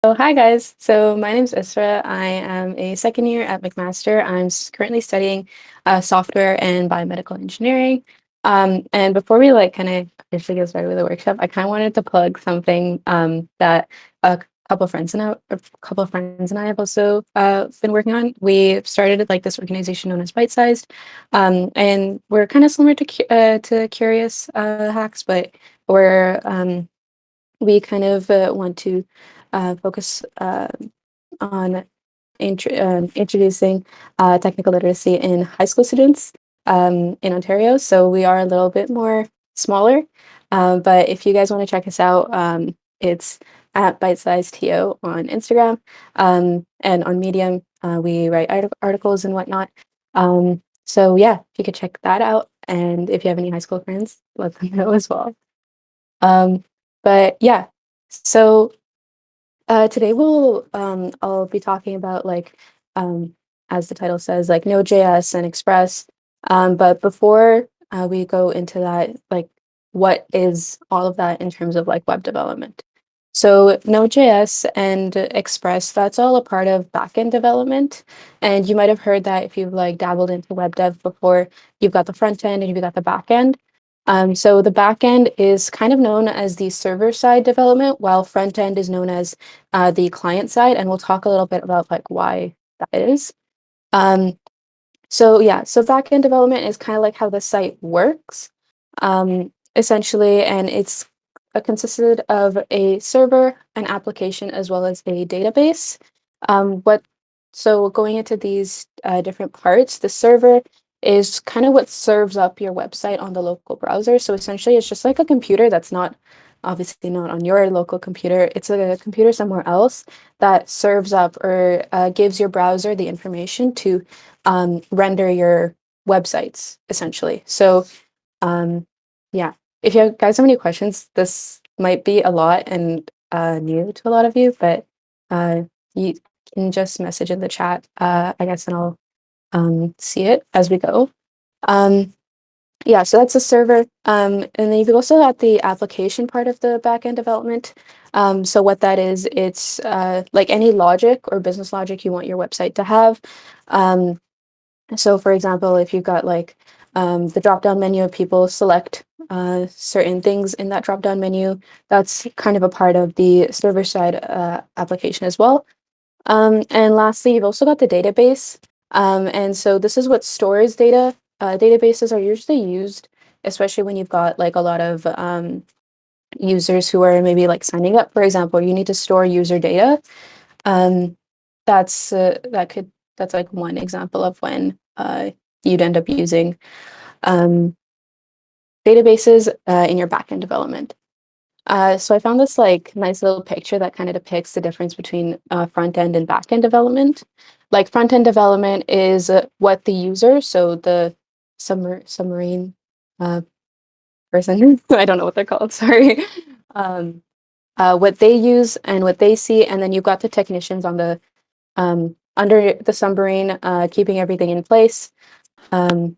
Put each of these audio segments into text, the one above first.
So hi guys. So my name's Isra. I am a second year at McMaster. I'm currently studying software and biomedical engineering. And before we kind of officially get started with the workshop, I kind of wanted to plug something that a couple of friends and I have also been working on. We started like this organization known as Bite Sized, and we're kind of similar to Curious Hacks, but we kind of want to focus on introducing technical literacy in high school students in Ontario. So we are a little bit more smaller, but if you guys want to check us out, it's at Bite Size TO on Instagram and on Medium. We write articles and whatnot. So yeah, if you could check that out, and if you have any high school friends, let them know as well. Um, but yeah, so today I'll be talking about um, as the title says, like Node.js and Express. But before we go into that, like what is all of that in terms of like web development? So Node.js and Express, that's all a part of backend development. And you might have heard that if you've like dabbled into web dev before, you've got the front end and you've got the back end. So the back end is kind of known as the server side development, while front end is known as the client side, and we'll talk a little bit about like why that is. Um, so yeah, so backend development is kind of like how the site works, essentially, and it's consisted of a server, an application, as well as a database. What so going into these different parts, the server is kind of what serves up your website on the local browser. So essentially, it's just like a computer that's not obviously not on your local computer. It's a computer somewhere else that serves up or gives your browser the information to render your websites, essentially. So, yeah, if you guys have any questions, this might be a lot and new to a lot of you, but you can just message in the chat, I guess, and I'll see it as we go. Um, yeah, so that's the server. And then you've also got the application part of the backend development. So what that is, it's like any logic or business logic you want your website to have. Um, so for example, if you've got like the drop-down menu, people select certain things in that drop-down menu, that's kind of a part of the server side application as well. And lastly, you've also got the database. And so this is what stores data. Databases are usually used, especially when you've got like a lot of users who are maybe like signing up, for example, you need to store user data. Um, that's like one example of when you'd end up using um, databases in your backend development. So I found this like nice little picture that kind of depicts the difference between front end and back end development. Like front end development is what the user, so the submarine uh, person, I don't know what they're called, sorry, um, what they use and what they see, and then you've got the technicians on the under the submarine, keeping everything in place. Um,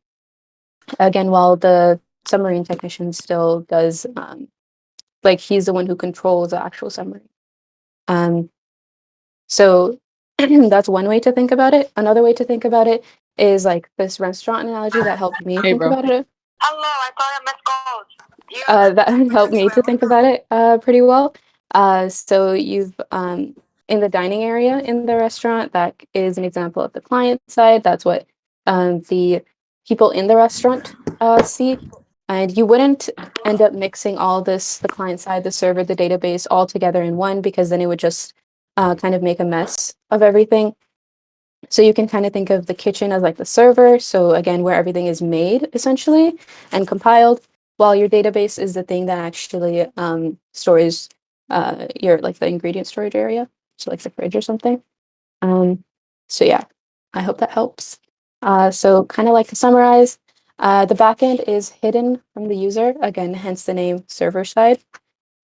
again, while the submarine technician still does like he's the one who controls the actual submarine. Um, so that's one way to think about it. Another way to think about it is like this restaurant analogy that helped me Hey, think bro. about it. Hello, I saw your missed calls. That helped me to think about it pretty well. So you've in the dining area in the restaurant, that is an example of the client side. That's what the people in the restaurant see. And you wouldn't end up mixing all this, the client side, the server, the database, all together in one, because then it would just kind of make a mess of everything. So you can kind of think of the kitchen as like the server. So again, where everything is made essentially and compiled, while your database is the thing that actually stores your like the ingredient storage area. So like the fridge or something. Um, so yeah, I hope that helps. So kind of like to summarize, the backend is hidden from the user, again, hence the name server side.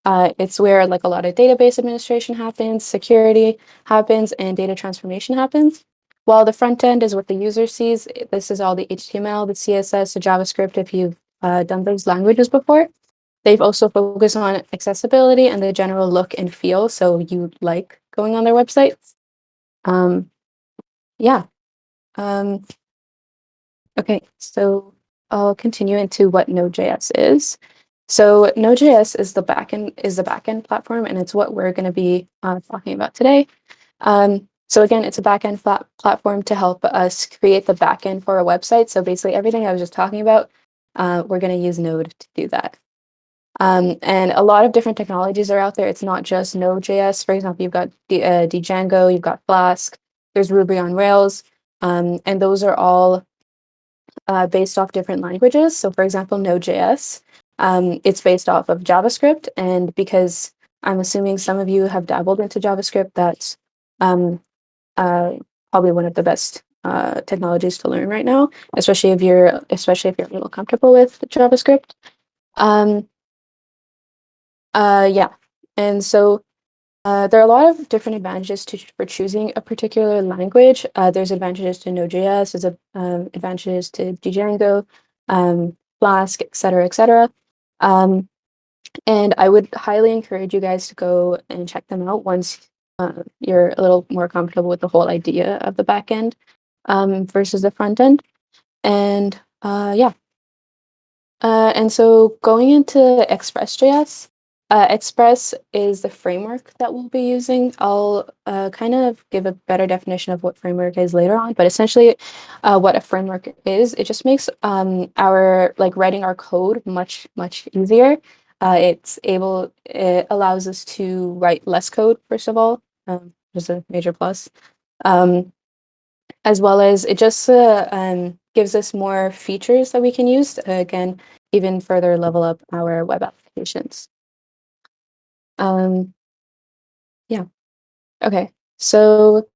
It's where like a lot of database administration happens, security happens, and data transformation happens. While the front end is what the user sees, this is all the HTML, the CSS, the JavaScript, if you've done those languages before. They've also focused on accessibility and the general look and feel, so you like going on their websites. Yeah. Um, okay, so I'll continue into what Node.js is. So Node.js is the backend platform, and it's what we're going to be talking about today. So again, it's a backend platform to help us create the backend for our website. So basically, everything I was just talking about, we're going to use Node to do that. And a lot of different technologies are out there. It's not just Node.js. For example, you've got Django, you've got Flask, there's Ruby on Rails, and those are all based off different languages. So for example, Node.js, it's based off of JavaScript. And because I'm assuming some of you have dabbled into JavaScript, that's um, uh, probably one of the best technologies to learn right now, especially if you're a little comfortable with JavaScript. Um, yeah, and so there are a lot of different advantages for choosing a particular language. There's advantages to Node.js, there's advantages to Django, Flask, et cetera, et cetera. And I would highly encourage you guys to go and check them out once you're a little more comfortable with the whole idea of the backend versus the front end. And yeah. And so going into Expressjs, Express is the framework that we'll be using. I'll kind of give a better definition of what framework is later on, but essentially what a framework is, it just makes our writing our code much easier. It allows us to write less code, first of all, which is a major plus. Um, as well as it just gives us more features that we can use to, again, even further level up our web applications. Yeah. Okay. So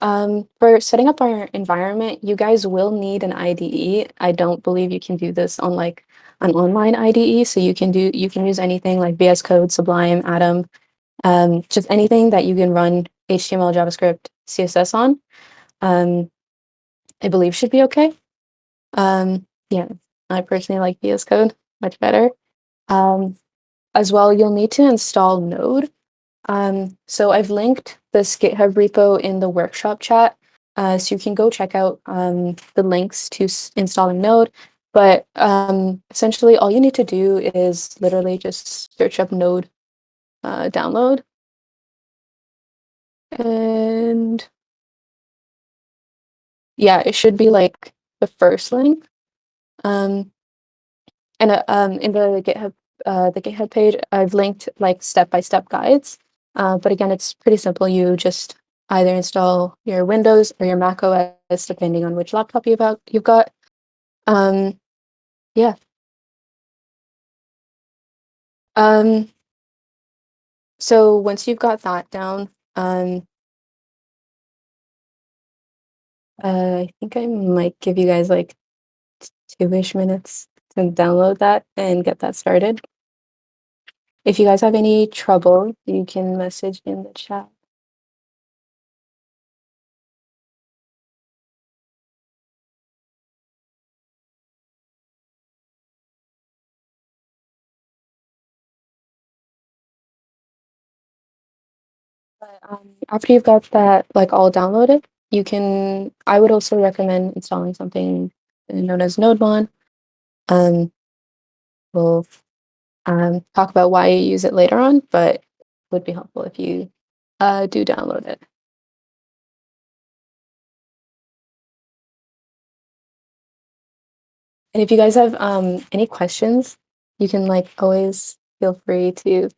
for setting up our environment, you guys will need an IDE. I don't believe you can do this on like an online IDE. So you can use anything like VS Code, Sublime, Atom, just anything that you can run HTML, JavaScript, CSS on. I believe should be okay. Yeah, I personally like VS Code much better. Um, as well, you'll need to install Node. So I've linked this GitHub repo in the workshop chat, so you can go check out the links to installing Node. But essentially, all you need to do is literally just search up Node download, and yeah, it should be like the first link. Um, And in the GitHub page, I've linked like step-by-step guides. But again, it's pretty simple. You just either install your Windows or your Mac OS, depending on which laptop you've got. Um, yeah. Um, so once you've got that down, I think I might give you guys like 2-ish minutes to download that and get that started. If you guys have any trouble, you can message in the chat. But after you've got that like all downloaded, I would also recommend installing something known as Nodemon. Um, we'll talk about why you use it later on, but it would be helpful if you do download it. And if you guys have any questions, you can like always feel free to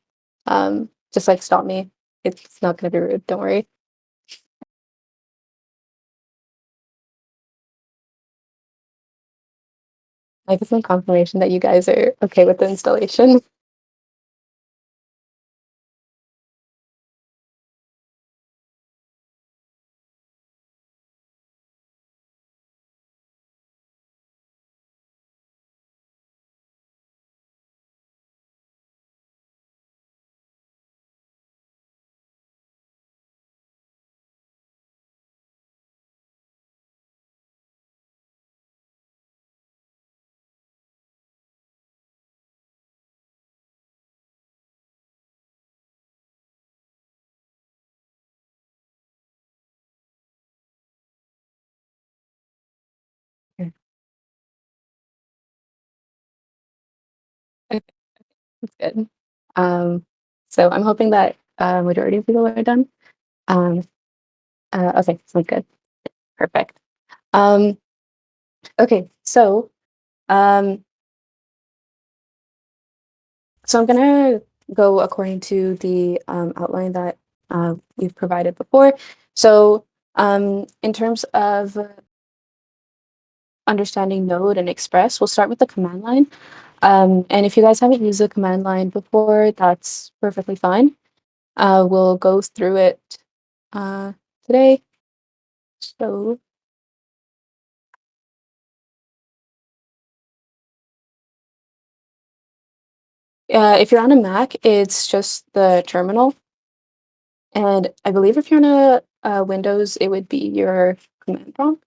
just like stop me. It's not going to be rude. Don't worry. I get some confirmation that you guys are okay with the installation. That's good. So I'm hoping that majority of people are done. Um, okay, sounds good. Perfect. Okay, um, so I'm gonna go according to the outline that we've provided before. So in terms of understanding Node and Express, we'll start with the command line. And if you guys haven't used the command line before, that's perfectly fine. We'll go through it today. So if you're on a Mac, it's just the terminal. And I believe if you're on a Windows, it would be your command prompt.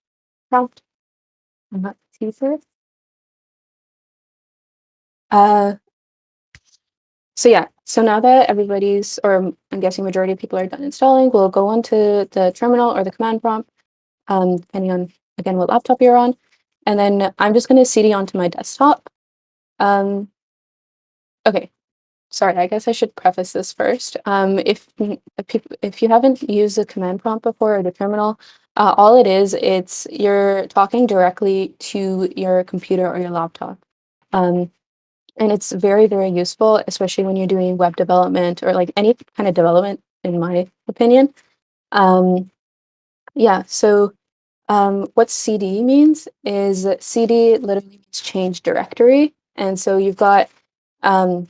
I'm not too sure. Uh, so yeah, so now that everybody's, or I'm guessing majority of people are done installing, we'll go on to the terminal or the command prompt, depending on, again, what laptop you're on. And then I'm just going to cd onto my desktop. Okay, sorry, I guess I should preface this first. If you haven't used the command prompt before or the terminal, all it is, it's you're talking directly to your computer or your laptop. And it's very, very useful, especially when you're doing web development or like any kind of development, in my opinion. Yeah, so what CD means is that CD literally means change directory. And so you've got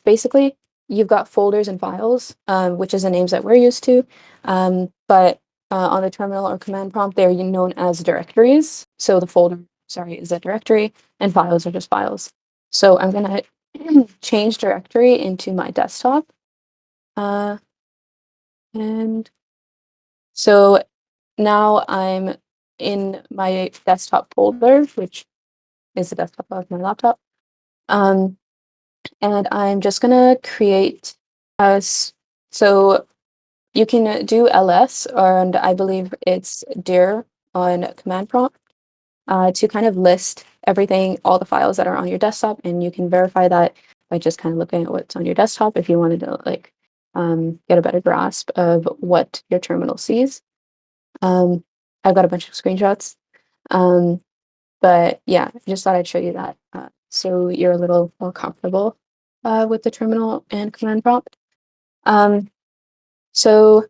basically you've got folders and files, which is the names that we're used to. But on the terminal or command prompt, they're known as directories. So the folder, sorry, is a directory, and files are just files. So I'm gonna change directory into my desktop. And so now I'm in my desktop folder, which is the desktop of my laptop. And I'm just gonna create so you can do ls, and I believe it's dir on command prompt to kind of list everything, all the files that are on your desktop, and you can verify that by just kind of looking at what's on your desktop if you wanted to like get a better grasp of what your terminal sees. I've got a bunch of screenshots. Um, but yeah, I just thought I'd show you that so you're a little more comfortable with the terminal and command prompt. So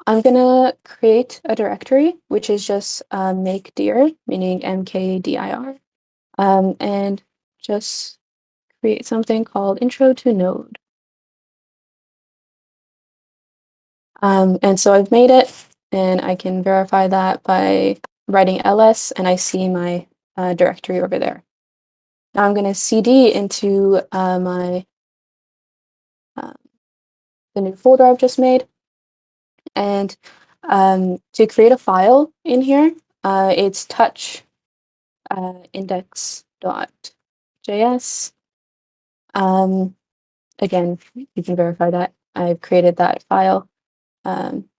I'm gonna create a directory, which is just make dir, meaning mkdir, and just create something called intro to Node. And so I've made it, and I can verify that by writing ls, and I see my directory over there. Now I'm going to cd into my the new folder I've just made, and to create a file in here, it's touch index.js. Again, you can verify that I've created that file. Um,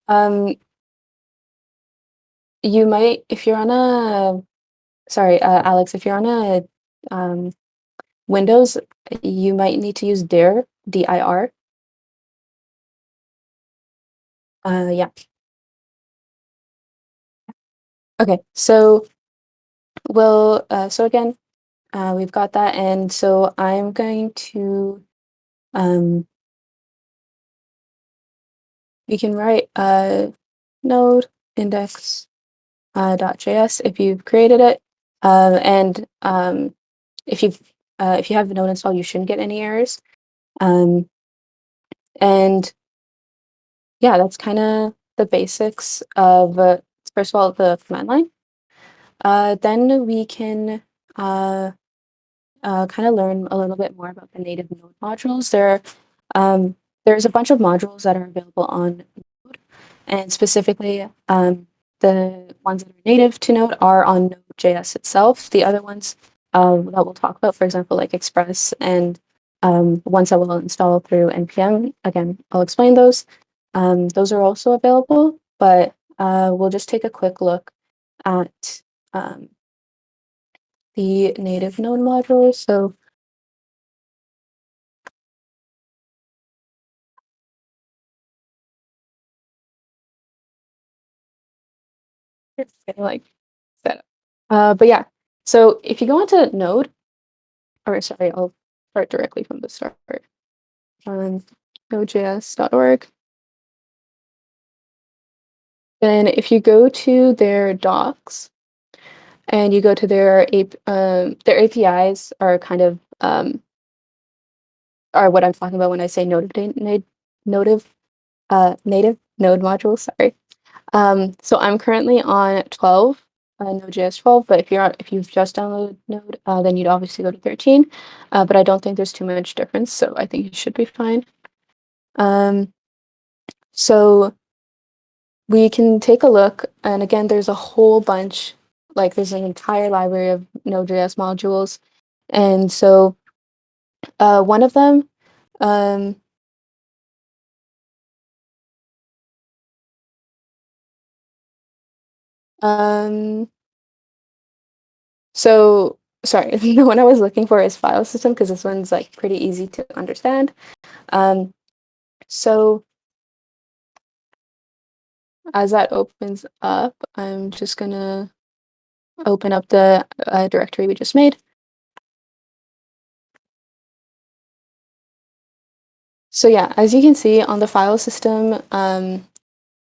um, you might, if you're on a, sorry, Alex, if you're on a Windows, you might need to use dir, dir. Yeah. Okay, so so again, we've got that, and so I'm going to, you can write node index .js if you've created it, and if you have Node installed, you shouldn't get any errors. And yeah, that's kind of the basics of first of all the command line. Then we can kind of learn a little bit more about the native Node modules. There's a bunch of modules that are available on Node, and specifically the ones that are native to Node are on Node.js itself. The other ones that we'll talk about, for example, like Express and ones that we'll install through npm. Again, I'll explain those. Those are also available, but we'll just take a quick look at the native Node module. So it's like set up. But yeah, so if you go into Node, or sorry, I'll start directly from the start. Node.js.org. Then if you go to their docs and you go to their APIs are kind of are what I'm talking about when I say native Node modules. Sorry. So I'm currently on 12, Node.js 12. But if you've just downloaded Node, then you'd obviously go to 13. But I don't think there's too much difference, so I think you should be fine. So we can take a look, and again, there's a whole bunch. Like there's an entire library of Node.js modules, and so one of them. Um, Um, so sorry, the one I was looking for is file system because this one's like pretty easy to understand. Um, so as that opens up, I'm just gonna open up the directory we just made. So yeah, as you can see on the file system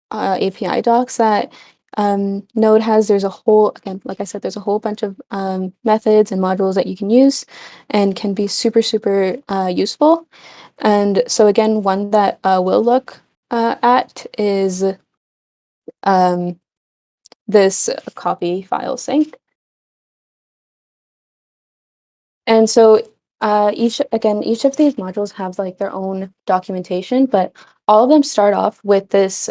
API docs that Node has, there's a whole, again, like I said, there's a whole bunch of methods and modules that you can use and can be super, super useful. And so again, one that we'll look at is this copy file sync. And so each of these modules have like their own documentation, but all of them start off with this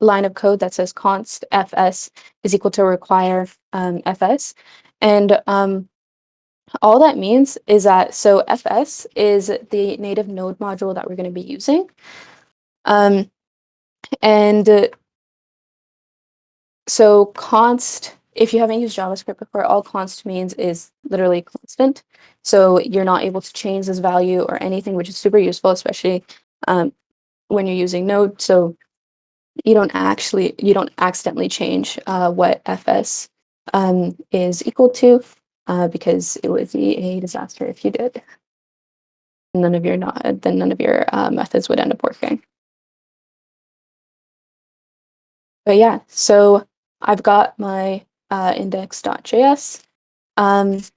line of code that says const fs is equal to require fs. And all that means is that, so fs is the native Node module that we're going to be using. And so const, if you haven't used JavaScript before, all const means is literally constant. So you're not able to change this value or anything, which is super useful, especially when you're using Node. So you don't accidentally change what fs is equal to, because it would be a disaster if you did. None of your methods would end up working. But yeah, so I've got my index.js. And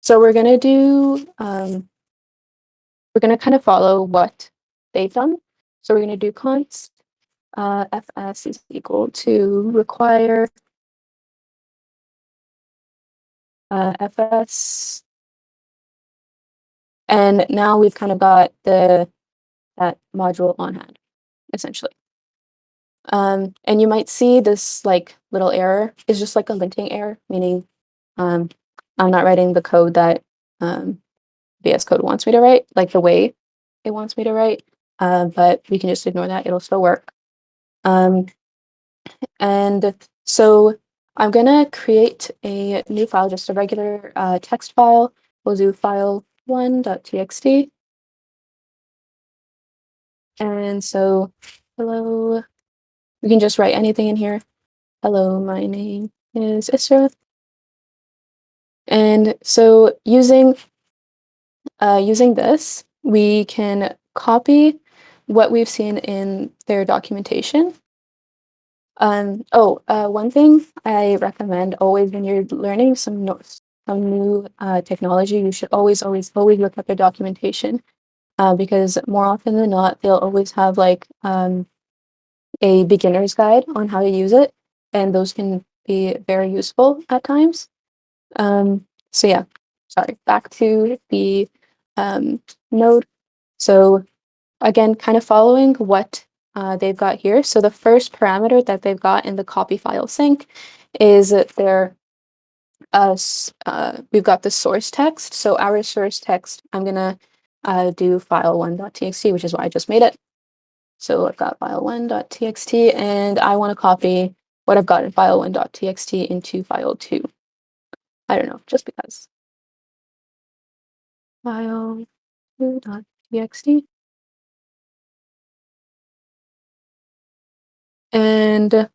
so we're going to kind of follow what they've done. So we're going to do const fs is equal to require fs. And now we've kind of got that module on hand, essentially. And you might see this like little error is just like a linting error, meaning I'm not writing the code that VS Code wants me to write, like the way it wants me to write, but we can just ignore that, it'll still work. And so I'm gonna create a new file, just a regular text file. We'll do file1.txt. And so, hello, we can just write anything in here. Hello, my name is Isra. And so using this, we can copy what we've seen in their documentation. One thing I recommend always when you're learning some new technology, you should always look at their documentation, because more often than not, they'll always have like a beginner's guide on how to use it, and those can be very useful at times. So yeah, sorry, back to the node. So again, kind of following what they've got here. So the first parameter that they've got in the copy file sync is their we've got the source text. So our source text, I'm gonna do file1.txt, which is why I just made it. So I've got file1.txt, and I want to copy what I've got in file1.txt into file2. I don't know, just because. File2.txt. And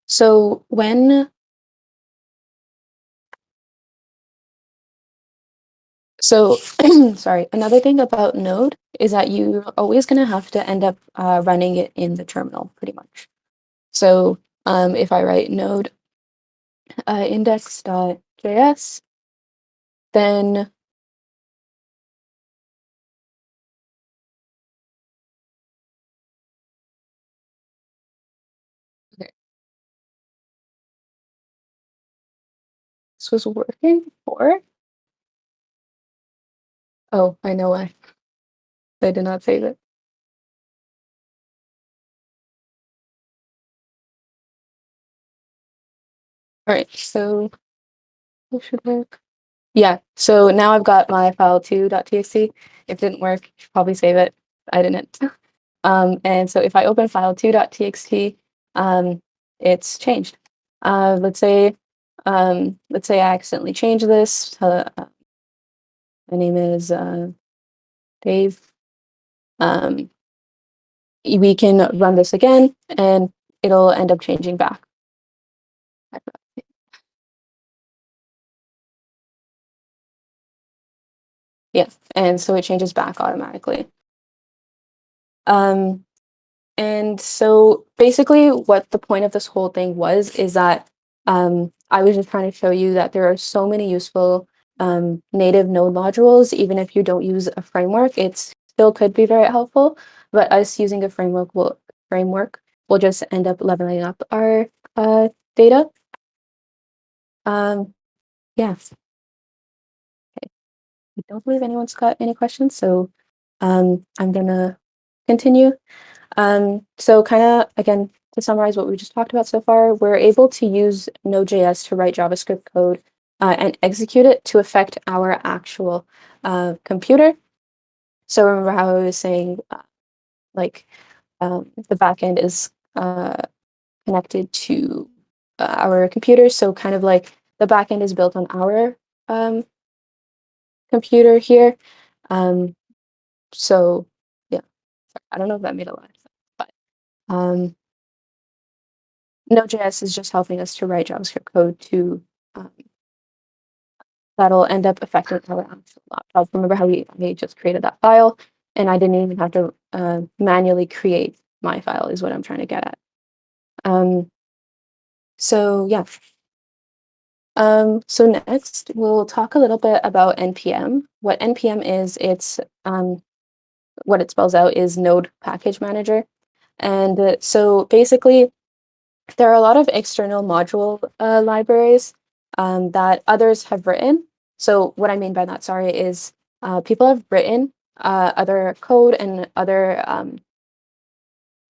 so sorry, another thing about Node is that you're always going to have to end up running it in the terminal, pretty much. So if I write node index.js, then okay, this was working before. Oh, I know why. I did not save it. All right, so this should work. Yeah, so now I've got my file2.txt. If it didn't work, you should probably save it. I didn't. And so if I open file2.txt, it's changed. Let's say I accidentally change this. My name is Dave. We can run this again, and it'll end up changing back. Yeah, and so it changes back automatically. And so basically what the point of this whole thing was is that I was just trying to show you that there are so many useful native Node modules. Even if you don't use a framework, it still could be very helpful. But us using a framework will just end up leveling up our data. Yeah. Okay. I don't believe anyone's got any questions, so I'm gonna continue. So kind of, again, to summarize what we just talked about so far, we're able to use Node.js to write JavaScript code and execute it to affect our actual computer. So remember how I was saying, like, the backend is connected to our computer. So kind of like the backend is built on our computer here. So yeah, I don't know if that made a lot of sense, but Node.js is just helping us to write JavaScript code to that'll end up affecting our actual laptop. Remember how we just created that file, and I didn't even have to manually create my file, is what I'm trying to get at. So yeah. So next we'll talk a little bit about NPM. What NPM is, it's what it spells out is Node Package Manager. And so basically, there are a lot of external module libraries that others have written. So what I mean by that, sorry, is people have written other code and other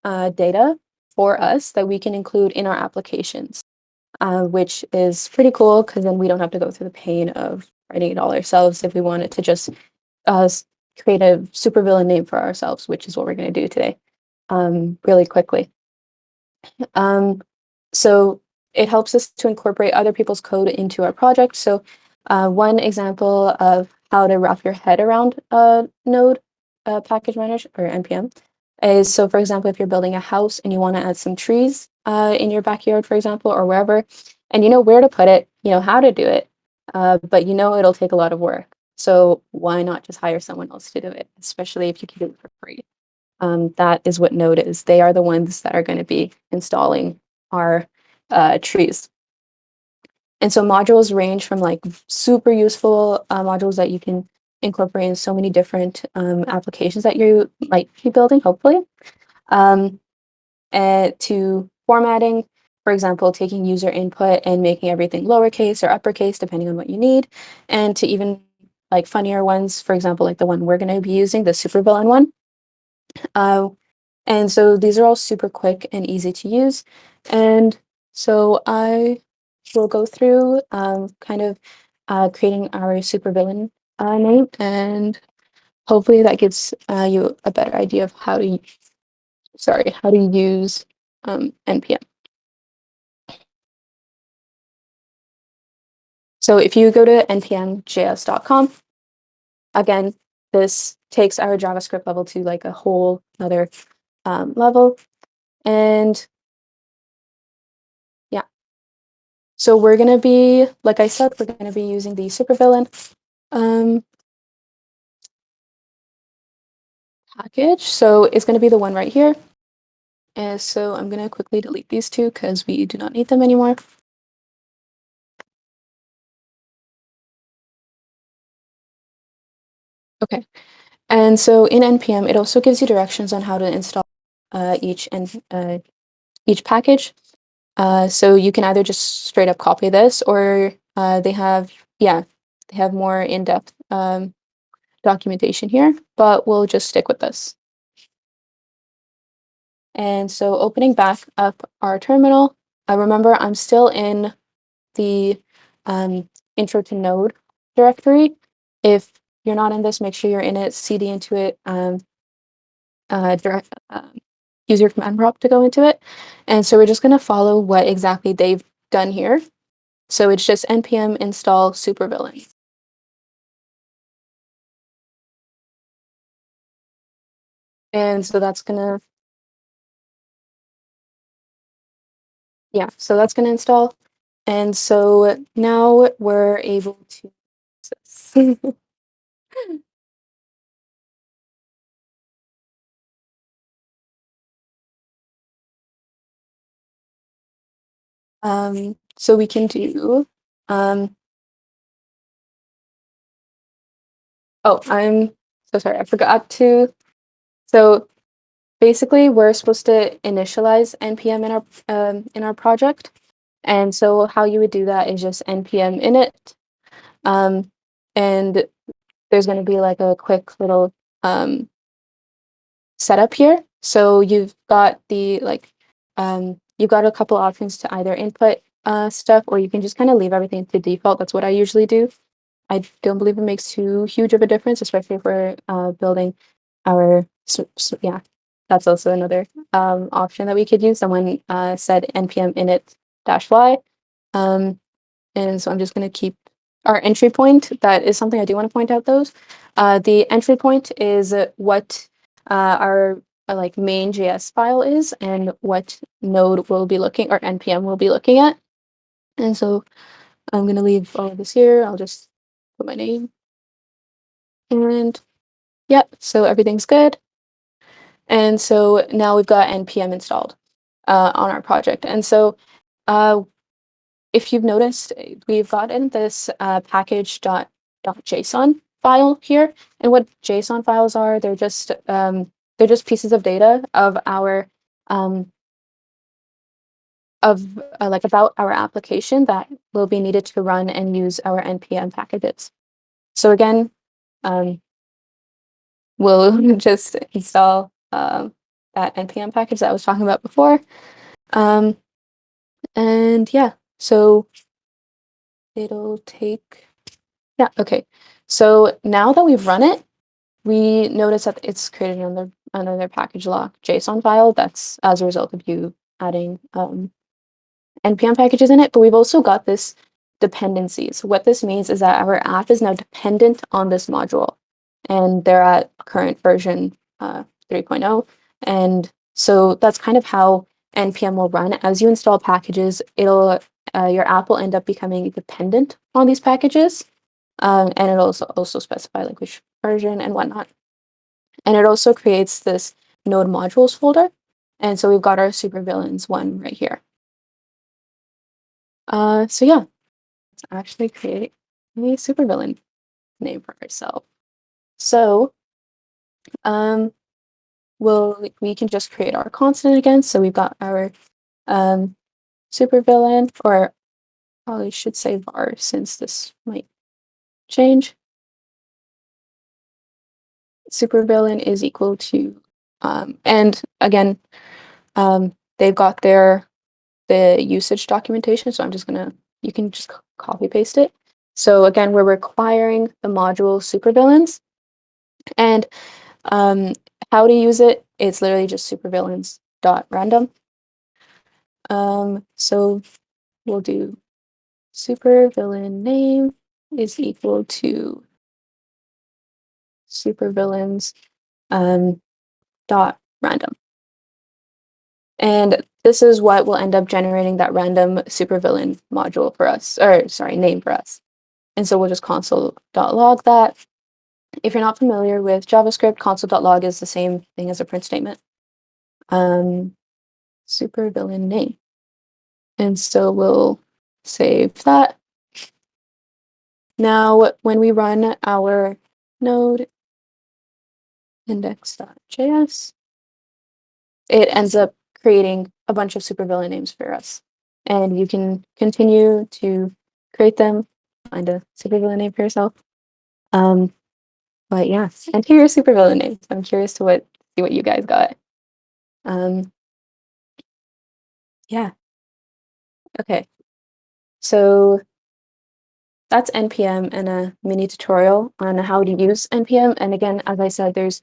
data for us that we can include in our applications, which is pretty cool because then we don't have to go through the pain of writing it all ourselves if we wanted to just create a supervillain name for ourselves, which is what we're going to do today really quickly. So it helps us to incorporate other people's code into our project. So one example of how to wrap your head around Node package manager or NPM is, so for example, if you're building a house and you want to add some trees in your backyard, for example, or wherever, and you know where to put it, you know how to do it, but you know it'll take a lot of work. So why not just hire someone else to do it, especially if you can do it for free? That is what Node is. They are the ones that are going to be installing our trees. And so modules range from like super useful modules that you can incorporate in so many different applications that you might be building, hopefully, to formatting, for example, taking user input and making everything lowercase or uppercase, depending on what you need, and to even like funnier ones, for example, like the one we're going to be using, the supervillain one. And so these are all super quick and easy to use. And so I will go through kind of creating our supervillain name, and hopefully that gives you a better idea of how to use NPM. So if you go to npmjs.com, again, this takes our JavaScript level to like a whole other level. And yeah, so we're going to be, like I said, we're going to be using the supervillain package. So it's going to be the one right here. And so I'm going to quickly delete these two because we do not need them anymore. Okay. And so in npm, it also gives you directions on how to install each package. So you can either just straight up copy this, or they have more in-depth documentation here, but we'll just stick with this. And so opening back up our terminal, remember I'm still in the intro to Node directory. If you're not in this, make sure you're in it, cd into it, use your command prompt to go into it. And so we're just going to follow what exactly they've done here. So it's just npm install supervillain. And so that's gonna, so that's gonna install. And so now we're able to use this. So we can do, oh, I'm so sorry, I forgot to, so basically we're supposed to initialize npm in our project. And so how you would do that is just npm init, and there's going to be like a quick little setup here. So you've got you've got a couple options to either input stuff, or you can just kind of leave everything to default. That's what I usually do. I don't believe it makes too huge of a difference, especially if we're building our, yeah, that's also another option that we could use. Someone said npm init -y. And so I'm just going to keep our entry point. That is something I do want to point out, those. The entry point is what our like main JS file is, and what node will be looking, or npm will be looking at. And so I'm going to leave all of this here. I'll just put my name. And yep, so everything's good. And so now we've got npm installed on our project. And so if you've noticed, we've gotten this package.json file here. And what JSON files are, they're just pieces of data of our like about our application that will be needed to run and use our npm packages. So again, we'll just install that npm package that I was talking about before. And yeah, so it'll take, yeah, okay. So now that we've run it, we notice that it's created another package lock JSON file. That's as a result of you adding npm packages in it. But we've also got this dependencies. What this means is that our app is now dependent on this module, and they're at current version 3.0. And so that's kind of how npm will run. As you install packages, it'll your app will end up becoming dependent on these packages, and it'll also specify like which version and whatnot. And it also creates this node modules folder. And so we've got our supervillains one right here. So yeah, let's actually create a supervillain name for ourselves. So we can just create our constant again. So we've got our supervillain, or probably should say var, since this might change. Supervillain is equal to, and again, they've got the usage documentation. So I'm just gonna, you can just copy paste it. So again, we're requiring the module supervillains, and how to use it, it's literally just supervillains.random. So we'll do supervillain name is equal to supervillains dot random. And this is what will end up generating that random supervillain module for us, or sorry, name for us. And so we'll just console.log that. If you're not familiar with JavaScript, console.log is the same thing as a print statement. Supervillain name. And so we'll save that. Now, when we run our node index.js, it ends up creating a bunch of supervillain names for us. And you can continue to create them, find a supervillain name for yourself. But yeah, and here are supervillain names. I'm curious to see what you guys got. Yeah. Okay. So that's NPM and a mini tutorial on how to use NPM. And again, as I said, there's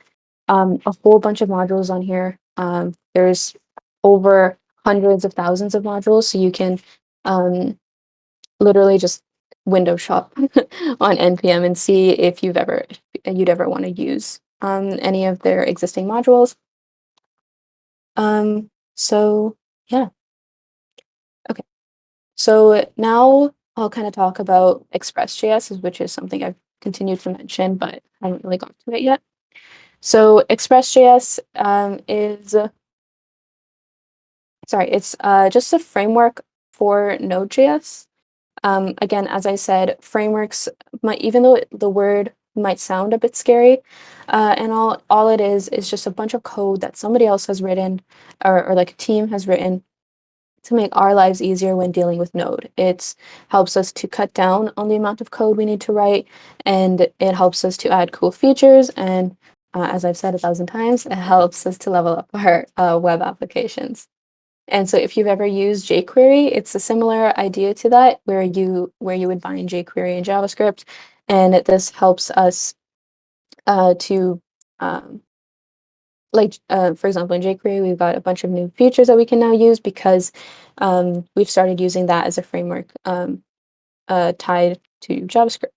a whole bunch of modules on here. There's over hundreds of thousands of modules, so you can literally just window shop on NPM and see if you'd ever want to use any of their existing modules. So yeah. Okay. So now I'll kind of talk about Expressjs, which is something I've continued to mention, but I haven't really got to it yet. So Expressjs it's just a framework for Node.js. Again, as I said, frameworks even though the word might sound a bit scary, and all it is just a bunch of code that somebody else has written, or like a team has written to make our lives easier when dealing with Node. It helps us to cut down on the amount of code we need to write, and it helps us to add cool features. And as I've said 1,000 times, it helps us to level up our web applications. And so if you've ever used jQuery, it's a similar idea to that, where you would bind jQuery in JavaScript, and this helps us to for example, in jQuery, we've got a bunch of new features that we can now use because we've started using that as a framework tied to JavaScript.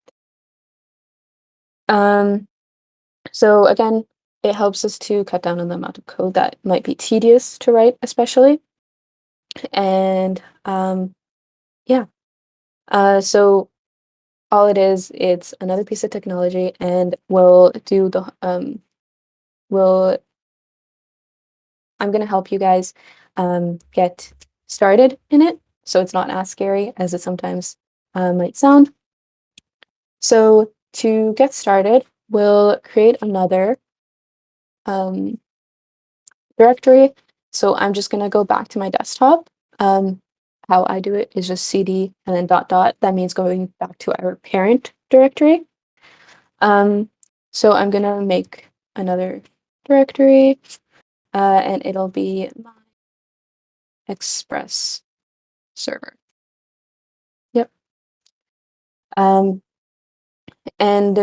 So again, it helps us to cut down on the amount of code that might be tedious to write, especially. And yeah, so all it is, it's another piece of technology, and I'm going to help you guys get started in it, so it's not as scary as it sometimes might sound. So to get started, we'll create another directory. So I'm just going to go back to my desktop. How I do it is just cd and then dot dot. That means going back to our parent directory. So I'm going to make another directory, and it'll be my Express server. Yep. And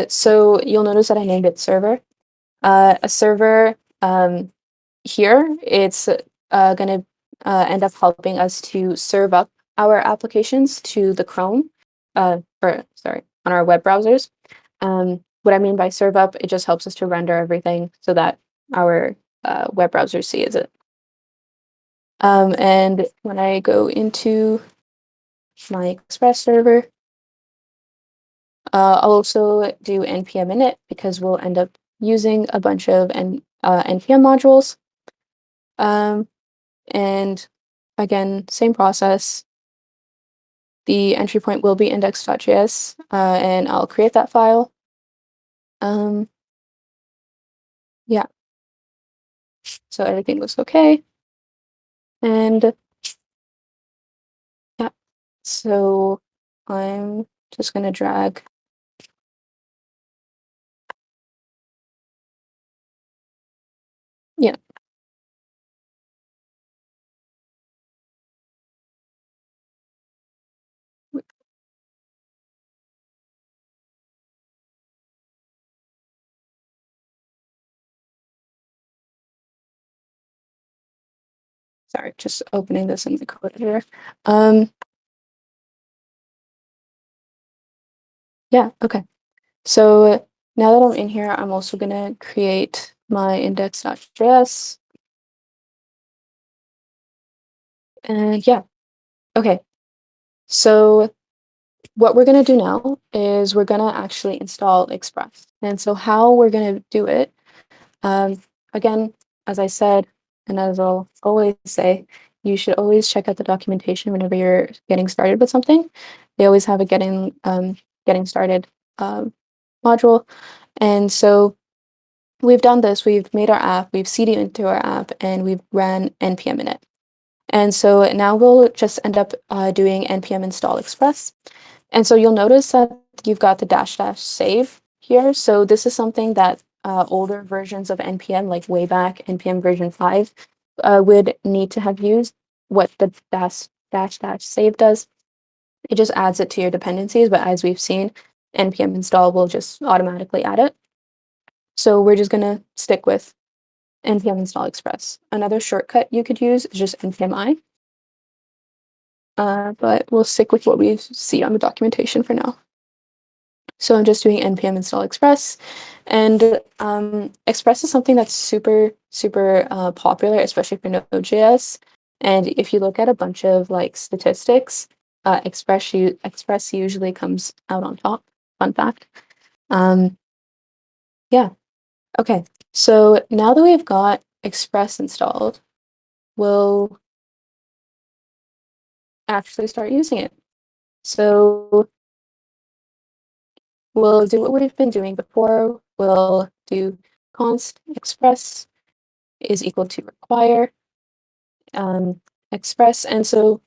so you'll notice that I named it server. A server here, it's going to end up helping us to serve up our applications to the Chrome, on our web browsers. What I mean by serve up, it just helps us to render everything so that our web browser sees it. And when I go into my Express server, I'll also do npm init because we'll end up using a bunch of npm modules. And again, same process. The entry point will be index.js, and I'll create that file. Yeah. So everything looks okay. And yeah, so I'm just gonna drag. Yeah. Sorry, just opening this in the code editor. Yeah, okay. So now that I'm in here, I'm also gonna create my index.js. And yeah, okay. So what we're gonna do now is we're gonna actually install Express. And so how we're gonna do it, um, again, as I said, and as I'll always say, you should always check out the documentation whenever you're getting started with something. They always have a getting started module. And so we've done this, we've made our app, we've cd into our app, and we've ran npm in it. And so now we'll just end up doing npm install express. And so you'll notice that you've got the dash dash save here. So this is something that older versions of npm, like way back npm version 5, would need to have used. What the dash dash save does, it just adds it to your dependencies, but as we've seen, npm install will just automatically add it. So we're just gonna stick with npm install express. Another shortcut you could use is just npm I, but we'll stick with what we see on the documentation for now. So I'm just doing npm install express, and express is something that's super popular, especially for Node.js. And if you look at a bunch of like statistics, express usually comes out on top. Fun fact. Um, yeah. Okay. So now that we've got express installed, we'll actually start using it. So we'll do what we've been doing before. We'll do const express is equal to require express. And so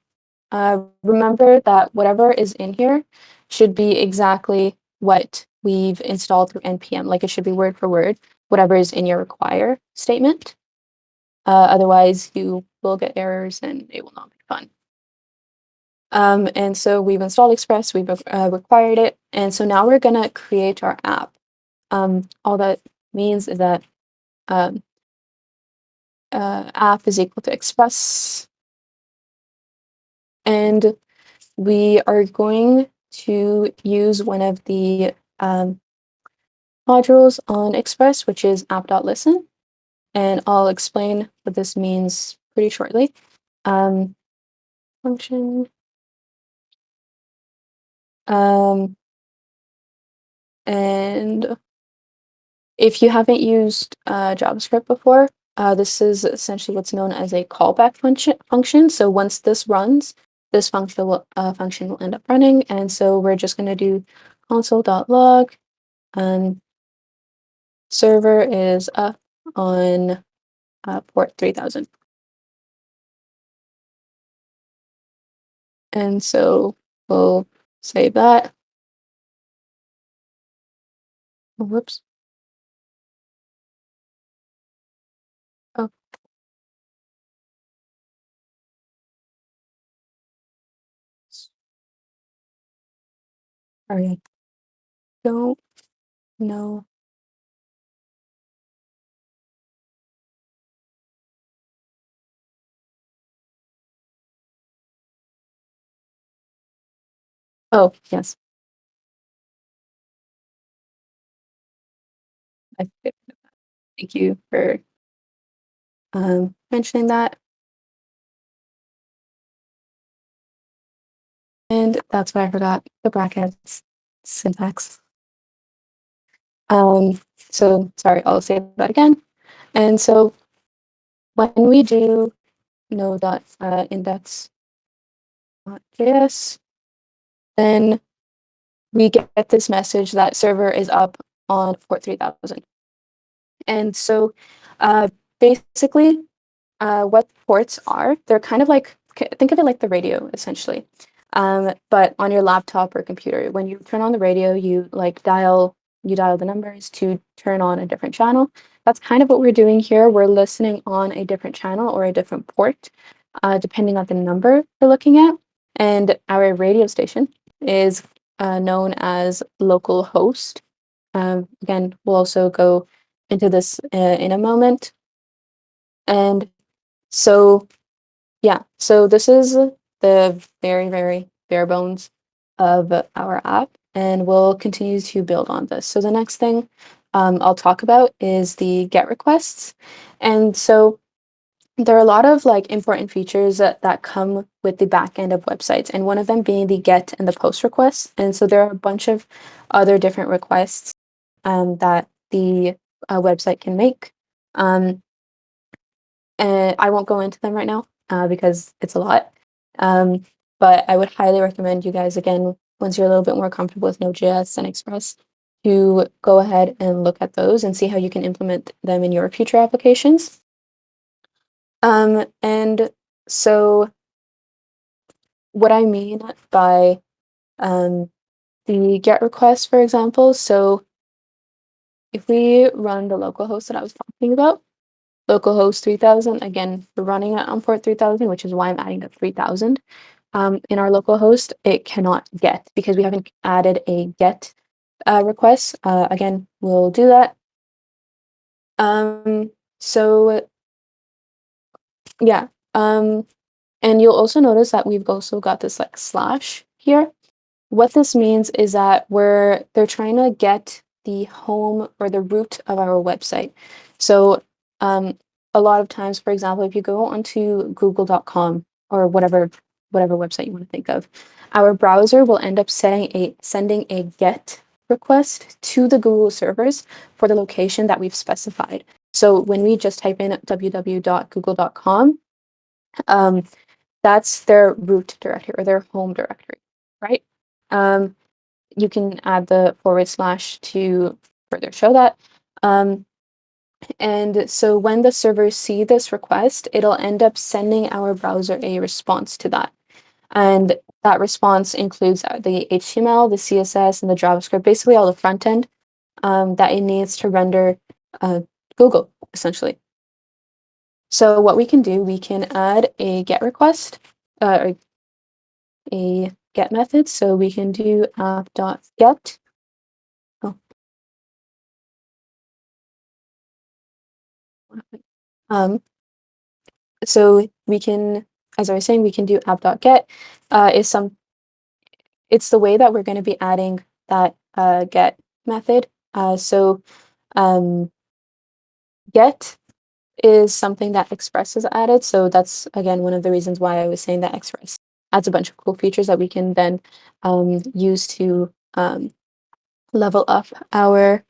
remember that whatever is in here should be exactly what we've installed through npm. Like it should be word for word, whatever is in your require statement. Otherwise, you will get errors and it will not be fun. And so we've installed Express, we've required it, and so now we're gonna create our app. All that means is that um, app is equal to Express, and we are going to use one of the modules on Express, which is app.listen, and I'll explain what this means pretty shortly. Function. And if you haven't used JavaScript before, this is essentially what's known as a callback function. So once this runs, this function will end up running. And so we're just going to do console.log. Server is up on port 3000. And so we'll save that. Oh, whoops. Oh, sorry. I don't know. Oh, yes. Thank you for mentioning that. And that's why I forgot the brackets syntax. So sorry, I'll say that again. And so when we do node.index.js, then we get this message that server is up on port 3000. And so basically what ports are, they're kind of like, think of it like the radio, essentially. But on your laptop or computer, when you turn on the radio, you dial the numbers to turn on a different channel. That's kind of what we're doing here. We're listening on a different channel or a different port, depending on the number we're looking at. And our radio station is known as localhost. Again, we'll also go into this in a moment. And so yeah, so this is the very bare bones of our app. and we'll continue to build on this. So the next thing I'll talk about is the GET requests. And so there are a lot of like important features that come with the back end of websites, and one of them being the GET and the POST requests. And so there are a bunch of other different requests that the website can make. And I won't go into them right now because it's a lot. But I would highly recommend you guys, again, once you're a little bit more comfortable with Node.js and Express, to go ahead and look at those and see how you can implement them in your future applications. And so what I mean by the GET request, for example, so if we run the localhost that I was talking about, localhost 3000, again, we're running it on port 3000, which is why I'm adding the 3000. In our localhost, it cannot get because we haven't added a GET request. Again, we'll do that. So yeah, and you'll also notice that we've also got this like slash here. What this means is that they're trying to get the home or the root of our website. So a lot of times, for example, if you go onto google.com or whatever website you want to think of, our browser will end up sending a GET request to the Google servers for the location that we've specified. So when we just type in www.google.com, that's their root directory or their home directory, right? You can add the / to further show that. And so when the servers see this request, it'll end up sending our browser a response to that. And that response includes the HTML, the CSS, and the JavaScript, basically all the front end that it needs to render Google, essentially. So what we can do, we can add a GET request, or a GET method. So we can do app.get. So we can, as I was saying, we can do app.get. It's the way that we're going to be adding that get method. So get is something that Express has added. So that's, again, one of the reasons why I was saying that Express adds a bunch of cool features that we can then use to level up our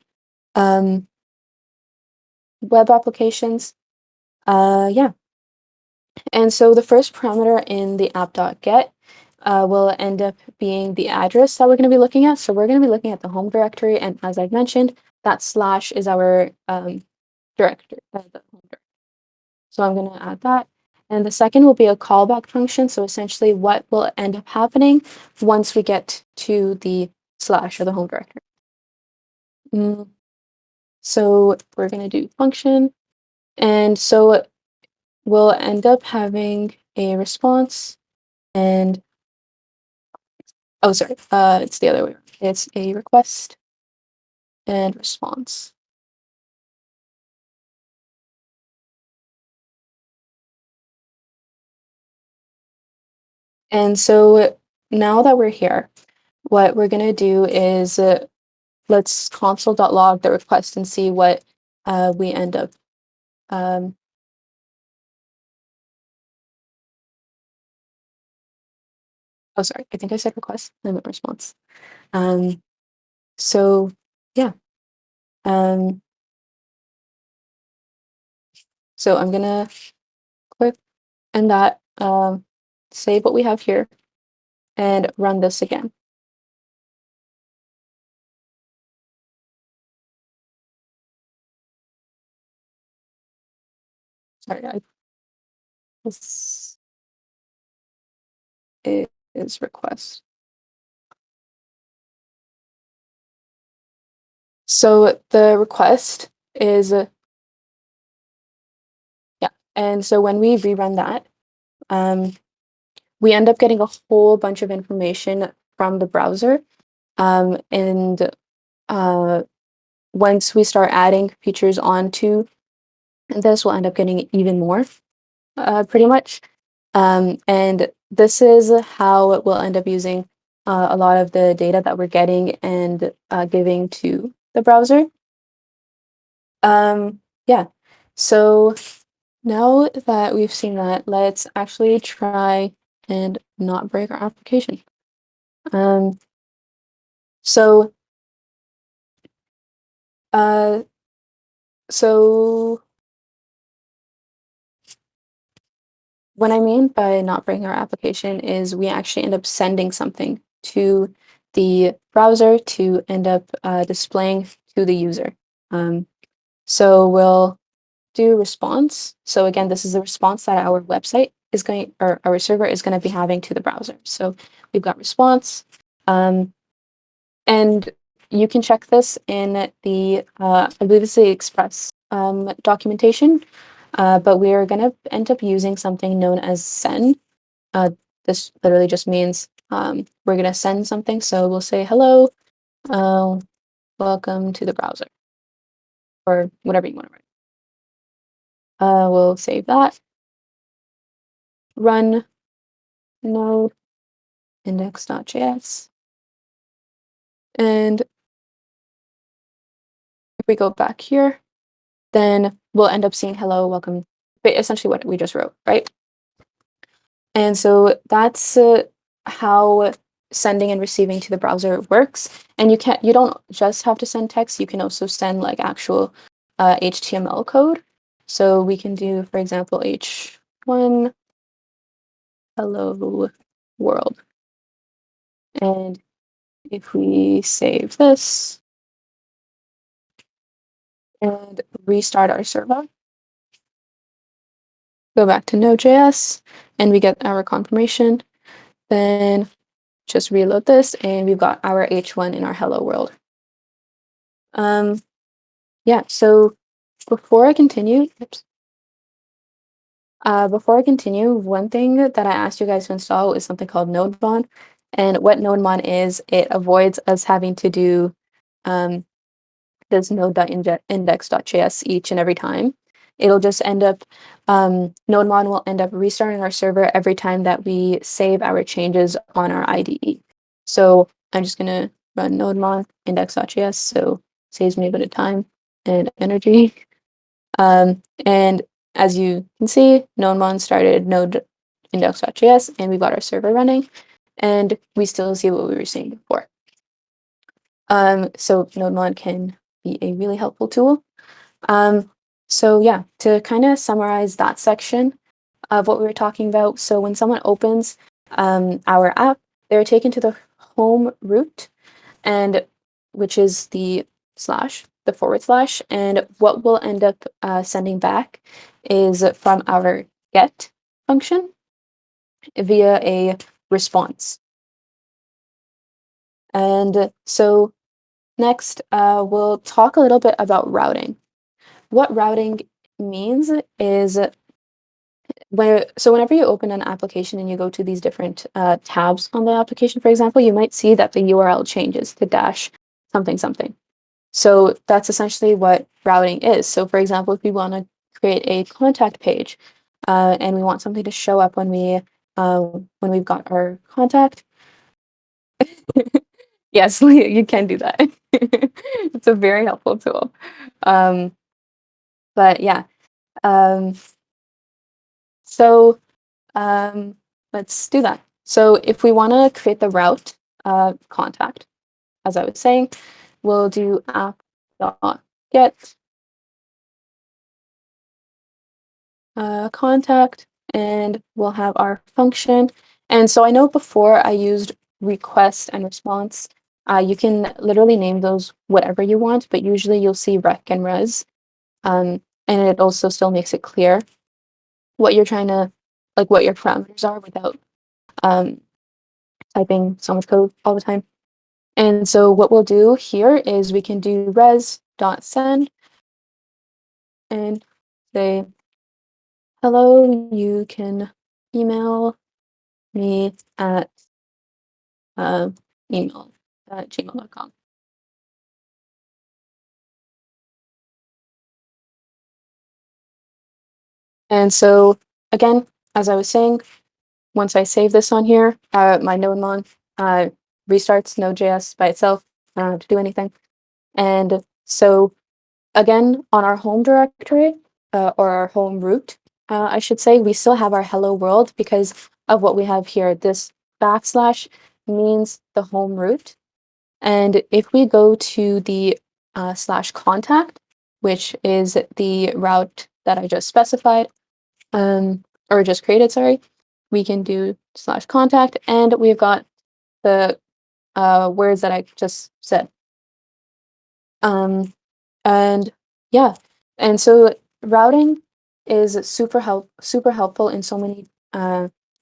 web applications. Yeah. And so the first parameter in the app.get will end up being the address that we're going to be looking at. So we're going to be looking at the home directory. And as I've mentioned, that slash is our directory, the home directory. So I'm going to add that. And the second will be a callback function. So essentially what will end up happening once we get to the slash or the home directory. So we're going to do function. And so we'll end up having a response and, oh, sorry, it's the other way around. It's a request and response. And so now that we're here, what we're going to do is let's console.log the request and see what we end up. Oh, sorry, I think I said request, I meant response. So yeah. So I'm going to click and that, save what we have here and run this again. Sorry, this is request. So the request is, yeah, and so when we rerun that, we end up getting a whole bunch of information from the browser. And once we start adding features onto this, we'll end up getting even more, pretty much. And this is how we'll end up using a lot of the data that we're getting and giving to the browser. Yeah, so now that we've seen that, let's actually try and not break our application. So uh, so what I mean by not breaking our application is we actually end up sending something to the browser to end up displaying to the user. So we'll do response. So again, this is the response that our website is going, or our server is going to be having to the browser. So we've got response, and you can check this in the, I believe it's the Express documentation, but we are going to end up using something known as send. This literally just means we're going to send something. So we'll say, hello, welcome to the browser, or whatever you want to write. We'll save that. Run node index.js. And if we go back here, then we'll end up seeing hello, welcome, but essentially what we just wrote, right? And so that's how sending and receiving to the browser works. And you don't just have to send text, you can also send like actual HTML code. So we can do, for example, h1 hello world. And if we save this and restart our server, go back to Node.js, and we get our confirmation, then just reload this, and we've got our h1 in our hello world. Yeah, so before I continue, one thing that I asked you guys to install is something called Nodemon. And what Nodemon is, it avoids us having to do this node.index.js each and every time. It'll just end up, Nodemon will end up restarting our server every time that we save our changes on our IDE. So I'm just gonna run Nodemon index.js, so saves me a bit of time and energy. And as you can see, Nodemon started node index.js, and we got our server running, and we still see what we were seeing before. So Nodemon can be a really helpful tool. So yeah, to kind of summarize that section of what we were talking about. So when someone opens our app, they're taken to the home root, and which is the /, and what we'll end up sending back is from our get function via a response. And so next, we'll talk a little bit about routing. What routing means is whenever you open an application and you go to these different tabs on the application, for example, you might see that the URL changes to dash something something. So that's essentially what routing is. So for example, if we want to create a contact page and we want something to show up when we've got our contact, yes, you can do that. It's a very helpful tool. But yeah, so let's do that. So if we want to create the route contact, as I was saying, we'll do app.get contact, and we'll have our function. And so I know before I used request and response. You can literally name those whatever you want, but usually you'll see rec and res. And it also still makes it clear what you're trying to, like what your parameters are without typing so much code all the time. And so what we'll do here is we can do res.send and say, hello, you can email me at email@gmail.com. And so again, as I was saying, once I save this on here, my Nodemon restarts Node.js by itself. I don't have to do anything. And so again, on our home directory, or our home root, I should say, we still have our hello world because of what we have here. This backslash means the home root. And if we go to the slash contact, which is the route that I just specified, or just created, sorry, we can do slash contact, and we've got the words that I just said. And yeah, and so routing is super helpful in so many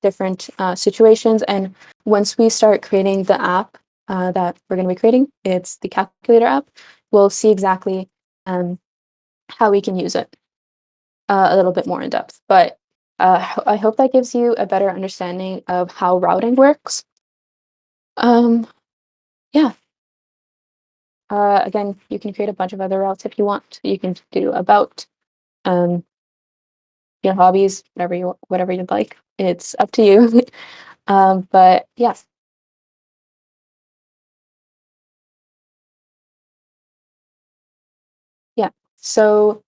different situations. And once we start creating the app that we're going to be creating, it's the calculator app, we'll see exactly how we can use it a little bit more in depth. But I hope that gives you a better understanding of how routing works. Yeah. Again, you can create a bunch of other routes if you want. You can do about um, your hobbies, whatever you'd like. It's up to you. But yeah. Yeah. So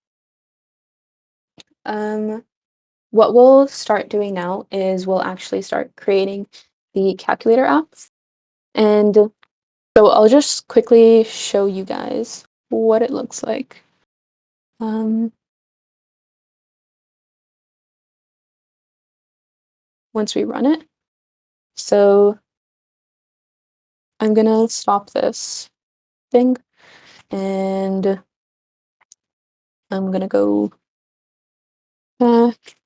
what we'll start doing now is we'll actually start creating the calculator app. And so I'll just quickly show you guys what it looks like. Once we run it. So I'm gonna stop this thing and I'm gonna go back,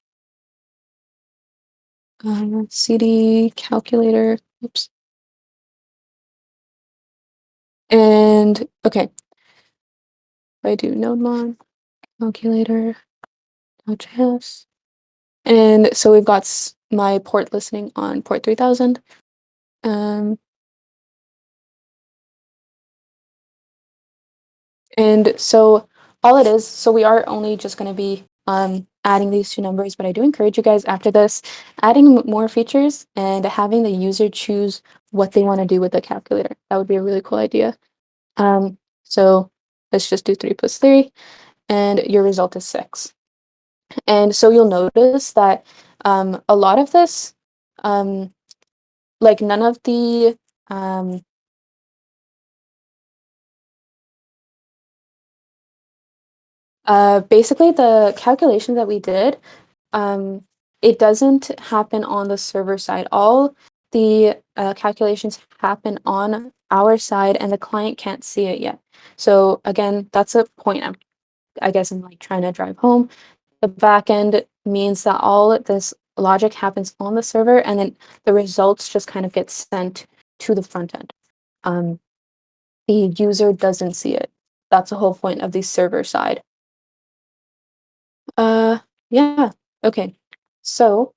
cd calculator, oops. And okay, if I do Nodemon calculator, Node.js. And so we've got my port listening on port 3000. And so all it is, so we are only just going to be adding these two numbers, but I do encourage you guys after this, adding more features and having the user choose what they want to do with the calculator. That would be a really cool idea. So let's just do 3 plus 3, and your result is 6. And so you'll notice that a lot of this, like none of the basically the calculation that we did, it doesn't happen on the server side. All the calculations happen on our side, and the client can't see it yet. So again, that's a point I guess I'm like trying to drive home. The backend means that all this logic happens on the server, and then the results just kind of get sent to the front end. The user doesn't see it. That's the whole point of the server side. Yeah, okay. So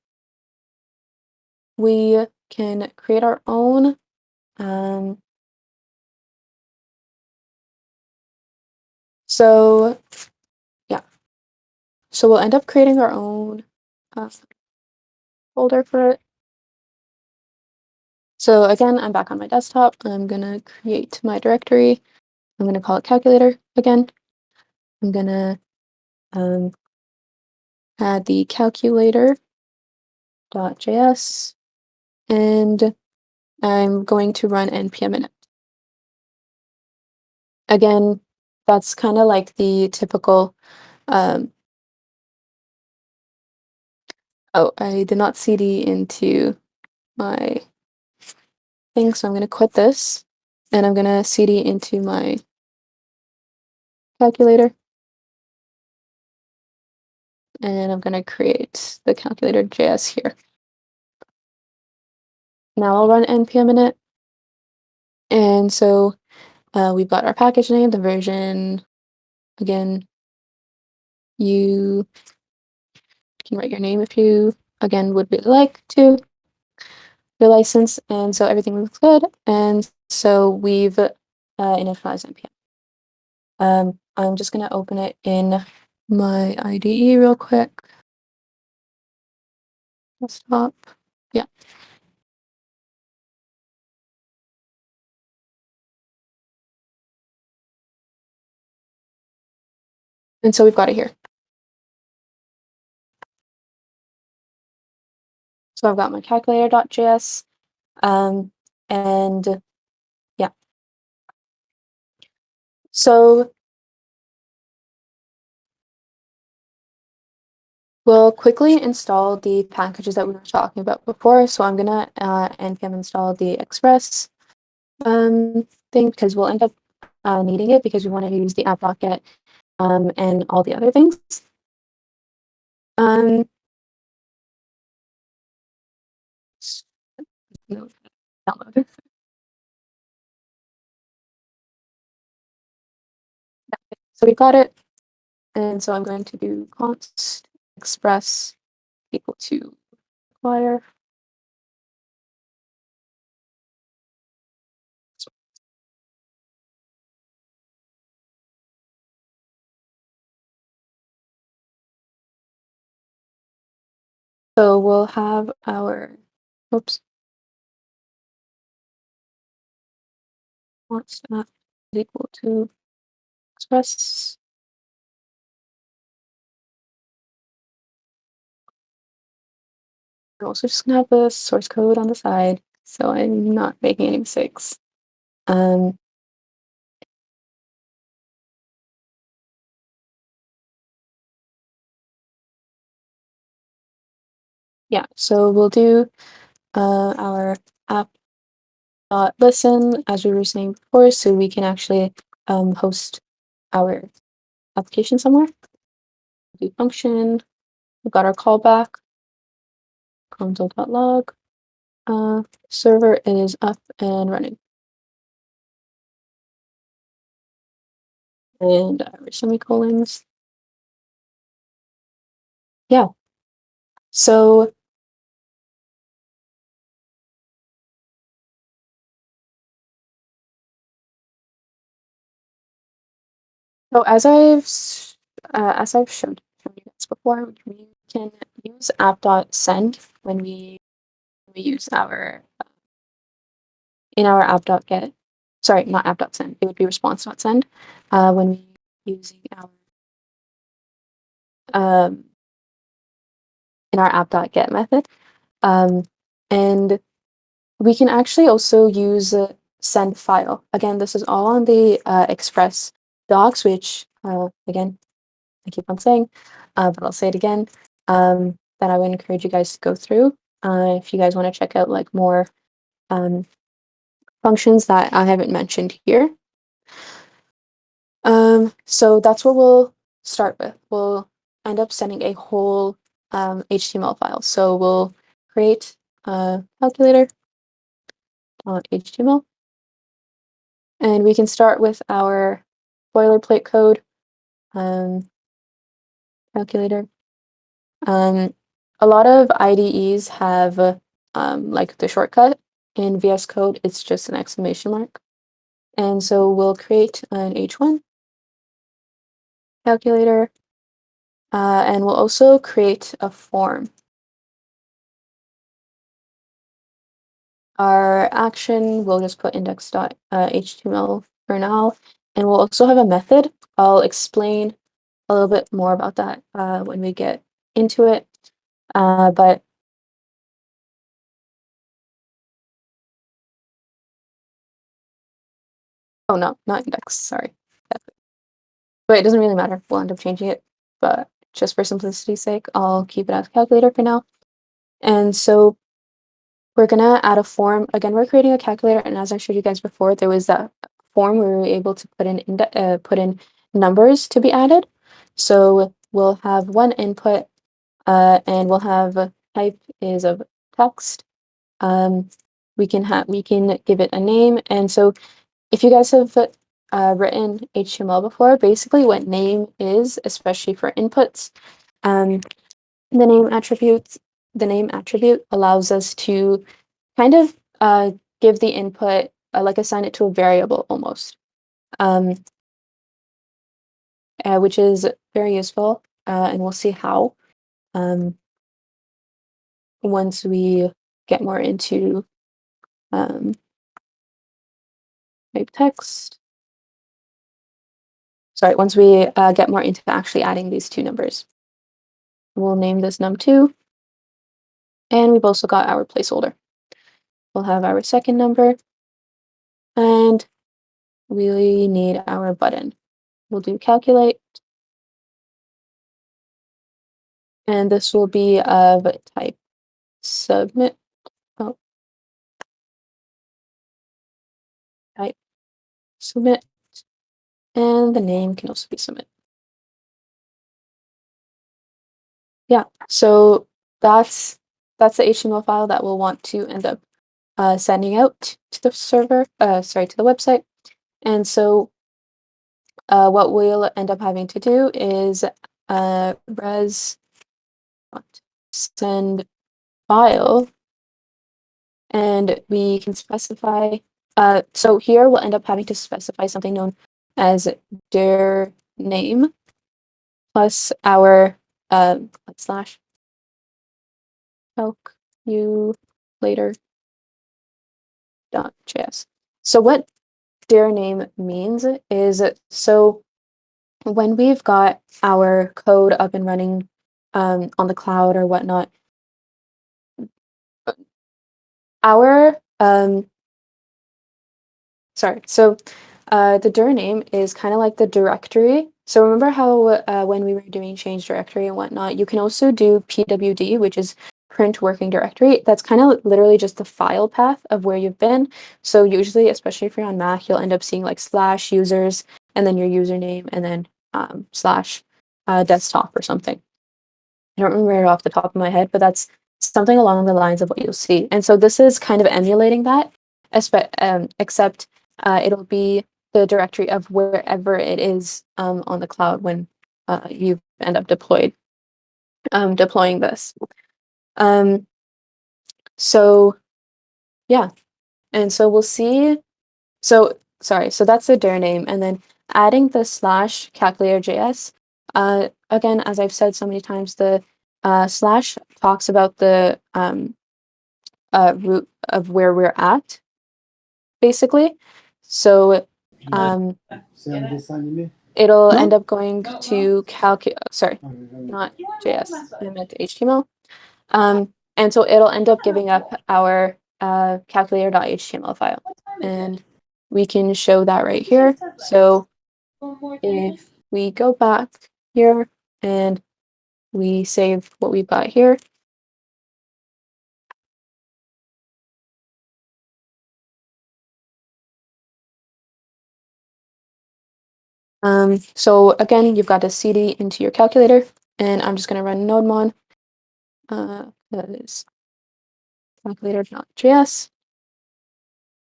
we can create our own so yeah. So we'll end up creating our own folder for it. So again, I'm back on my desktop. I'm gonna create my directory. I'm gonna call it calculator again. I'm gonna add the calculator.js, and I'm going to run npm init. Again, that's kind of like the typical oh, I did not cd into my thing, so I'm going to quit this, and I'm going to cd into my calculator, and I'm going to create the calculator.js here. Now I'll run npm init, and so we've got our package name, the version. Again, you can write your name if you, again, would really like to, your license, and so everything looks good. And so we've initialized npm. I'm just going to open it in my IDE real quick. Desktop. Yeah. And so we've got it here. So I've got my calculator.js, and yeah. So we'll quickly install the packages that we were talking about before. So I'm gonna npm install the Express thing because we'll end up needing it because we want to use the app.get and all the other things. No, download. So we got it, and so I'm going to do const express equal to require. So we'll have our, oops, const app is equal to express. I'm also just gonna have the source code on the side, so I'm not making any mistakes. Yeah, so we'll do our app.listen as we were saying before, so we can actually host our application somewhere. Do function. We've got our callback. Console.log. Server is up and running. And our semicolons. Yeah. So as I've showed you guys before, we can use app.send when we use our in our app.get. Sorry, not app.send. It would be response.send when we using our in our app.get method. And we can actually also use send file. Again, this is all on the Express docs, which again, I keep on saying, but I'll say it again, that I would encourage you guys to go through if you guys want to check out like more functions that I haven't mentioned here. So that's what we'll start with. We'll end up sending a whole HTML file. So we'll create a calculator.html, and we can start with our boilerplate code calculator. A lot of IDEs have like the shortcut. In VS Code, it's just an exclamation mark. And so we'll create an H1 calculator, and we'll also create a form. Our action, we'll just put index.html for now, and we'll also have a method. I'll explain a little bit more about that when we get into it. But oh no, not index, sorry. But it doesn't really matter. We'll end up changing it. But just for simplicity's sake, I'll keep it as calculator for now. And so we're gonna add a form. Again, we're creating a calculator, and as I showed you guys before, there was that form where we were able to put in numbers to be added. So we'll have one input, and we'll have type is of text. We can give it a name, and so if you guys have written HTML before, basically what name is, especially for inputs, the name attribute allows us to kind of give the input, like assign it to a variable almost, which is very useful, and we'll see how once we get more into type text. once we get more into actually adding these two numbers. We'll name this num2, and we've also got our placeholder. We'll have our second number, and we need our button. We'll do calculate, and this will be of type submit. Oh, type submit, and the name can also be submit. Yeah, so that's the HTML file that we'll want to end up sending out to the server, to the website. And so what we'll end up having to do is res send file, and we can specify, so here we'll end up having to specify something known as dir name plus our slash calculator.js. So what dir name means is, so when we've got our code up and running on the cloud or whatnot, our the dir name is kind of like the directory. So remember how when we were doing change directory and whatnot, you can also do pwd, which is print working directory. That's kind of literally just the file path of where you've been. So usually, especially if you're on Mac, you'll end up seeing like slash users and then your username and then slash desktop or something. I don't remember it off the top of my head, but that's something along the lines of what you'll see. And so this is kind of emulating that, except it'll be the directory of wherever it is on the cloud when you end up deploying this. So yeah, and so we'll see. So that's the dir name, and then adding the slash calculator.js. Again, as I've said so many times, the slash talks about the root of where we're at, basically. So it'll end up going to not JS, I meant HTML. And so it'll end up giving up our calculator.html file. And we can show that right here. So if we go back here and we save what we've got here, so again, you've got a cd into your calculator, and I'm just going to run Nodemon. That is calculator.js.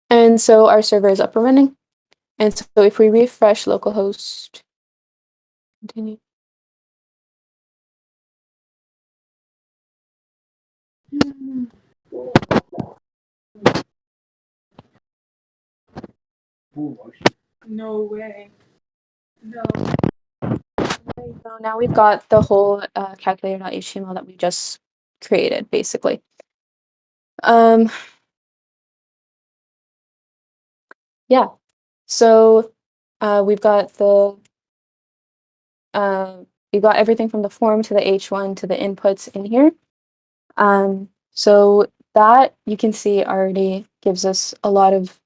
And so our server is up and running. And so if we refresh localhost, continue. No way. No. So now we've got the whole calculator.html that we just created, basically. Yeah. So we've got everything from the form to the H1 to the inputs in here. So that you can see already gives us a lot of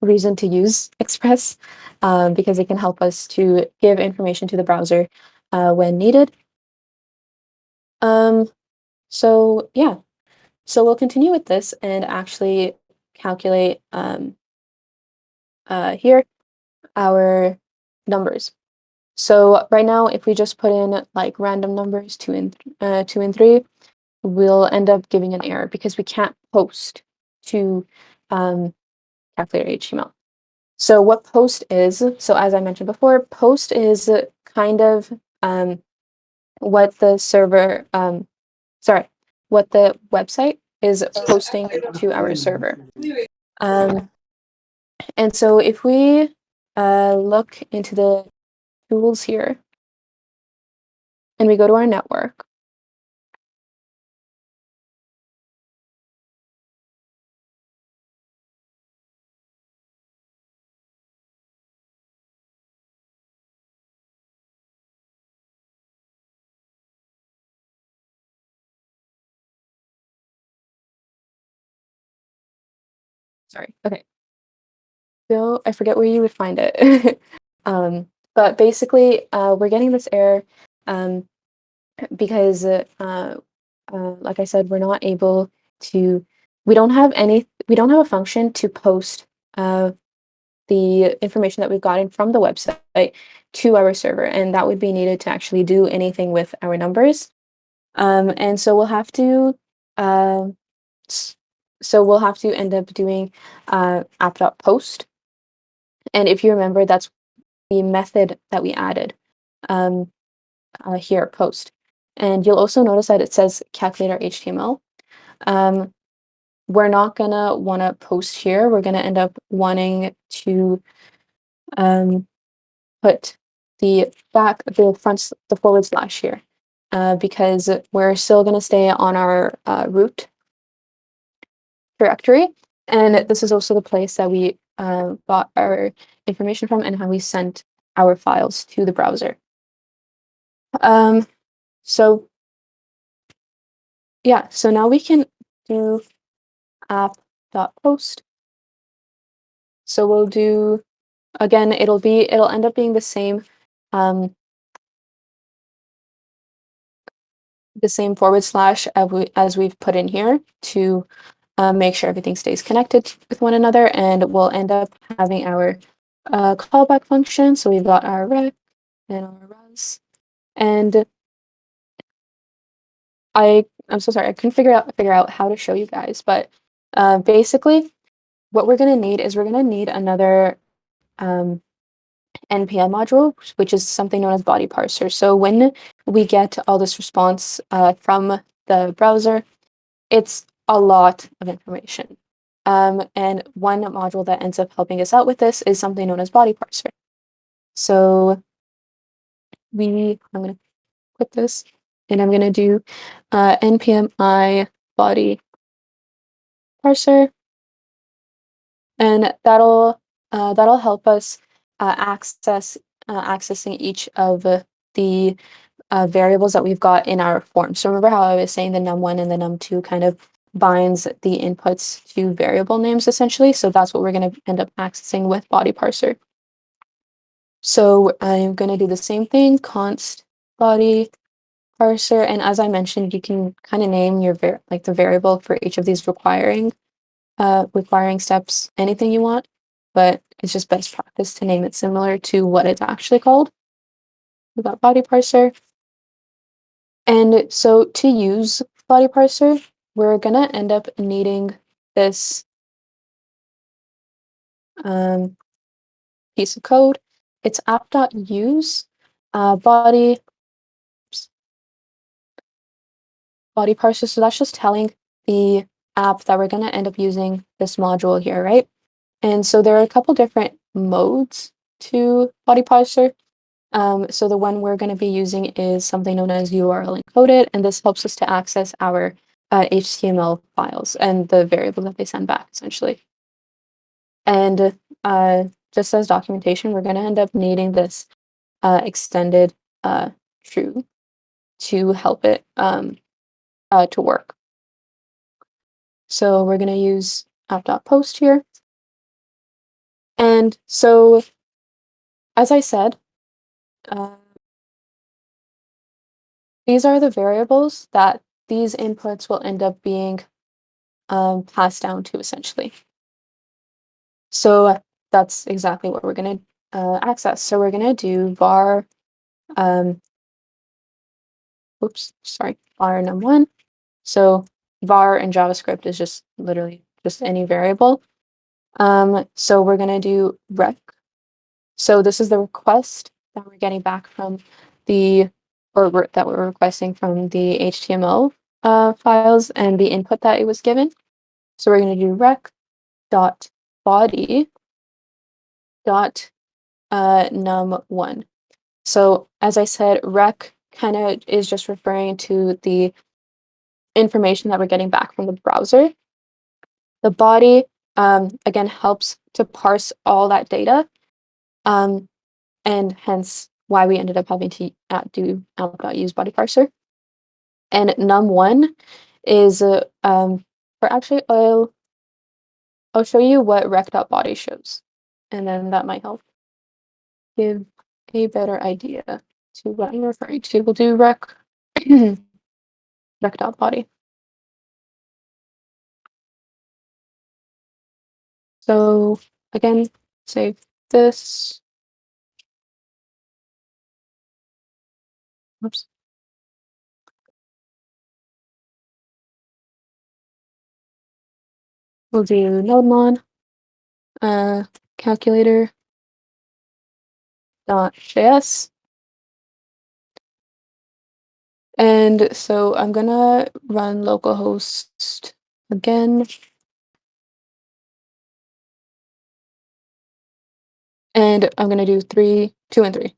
reason to use Express because it can help us to give information to the browser when needed. So yeah, so we'll continue with this and actually calculate here our numbers. So right now, if we just put in like random numbers 2 and 3, we'll end up giving an error because we can't post to calculator HTML. So what post is, so as I mentioned before, post is kind of what the server, what the website is posting to our server. And so if we look into the tools here and we go to our network, sorry. Okay. So I forget where you would find it. But basically, we're getting this error because, like I said, we're not able to. We don't have a function to post the information that we've gotten from the website to our server, and that would be needed to actually do anything with our numbers. And so we'll have to. So we'll have to end up doing app.post. And if you remember, that's the method that we added here, post. And you'll also notice that it says calculator HTML. We're not gonna want to post here. We're gonna end up wanting to put the forward slash here because we're still gonna stay on our root directory. And this is also the place that we got our information from and how we sent our files to the browser. So yeah, so now we can do app.post. So we'll do, again, it'll end up being the same forward slash as we've put in here to make sure everything stays connected with one another, and we'll end up having our callback function. So we've got our rec and our res, and I'm so sorry, I couldn't figure out how to show you guys, but basically what we're gonna need is another npm module, which is something known as body parser. So when we get all this response from the browser, it's a lot of information. And one module that ends up helping us out with this is something known as body parser. So I'm going to quit this, and I'm going to do npm I body parser, and that'll help us accessing each of the variables that we've got in our form. So remember how I was saying the num1 and the num2 kind of binds the inputs to variable names essentially. So that's what we're going to end up accessing with body parser. So I'm going to do the same thing, const body parser. And as I mentioned, you can kind of name your the variable for each of these requiring steps, anything you want, but it's just best practice to name it similar to what it's actually called. We've got body parser. And so to use body parser, we're gonna end up needing this piece of code. It's app.use body parser. So that's just telling the app that we're gonna end up using this module here, right? And so there are a couple different modes to body parser. So the one we're going to be using is something known as URL encoded, and this helps us to access our HTML files and the variable that they send back, essentially. And just as documentation, we're going to end up needing this extended true to help it to work. So we're going to use app.post here. And so, as I said, these are the variables that these inputs will end up being passed down to, essentially. So that's exactly what we're going to access. So we're going to do var, var num1. So var in JavaScript is just literally just any variable. So we're going to do rec. So this is the request that we're getting back from that we're requesting from the HTML files and the input that it was given. So we're going to do rec dot body dot num1. So as I said, rec kind of is just referring to the information that we're getting back from the browser. The body again helps to parse all that data, and hence why we ended up having to do app.use body parser. And num1 is for actually I'll show you what rec.body shows, and then that might help give a better idea to what I'm referring to. We'll do rec.body. So again, save this. Oops. We'll do Nodemon, calculator .js. And so I'm gonna run localhost again. And I'm gonna do 2 and 3.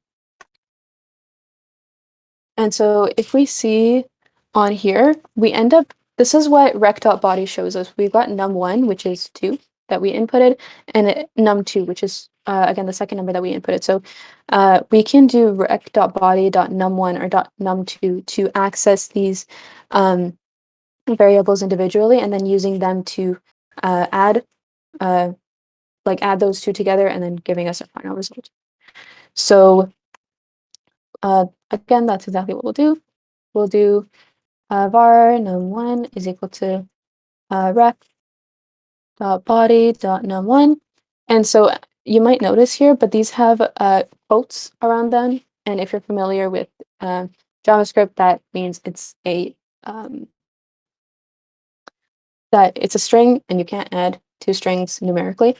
And so if we see on here, we end up, this is what rec.body shows us. We've got num1, which is 2 that we inputted, and num2, which is, again, the second number that we inputted. So we can do rec.body.num1 or .num2 to access these variables individually, and then using them to add those two together and then giving us a final result. So again, that's exactly what we'll do. We'll do var num1 is equal to rec.body.num1. And so you might notice here, but these have quotes around them. And if you're familiar with JavaScript, that means it's that it's a string and you can't add two strings numerically.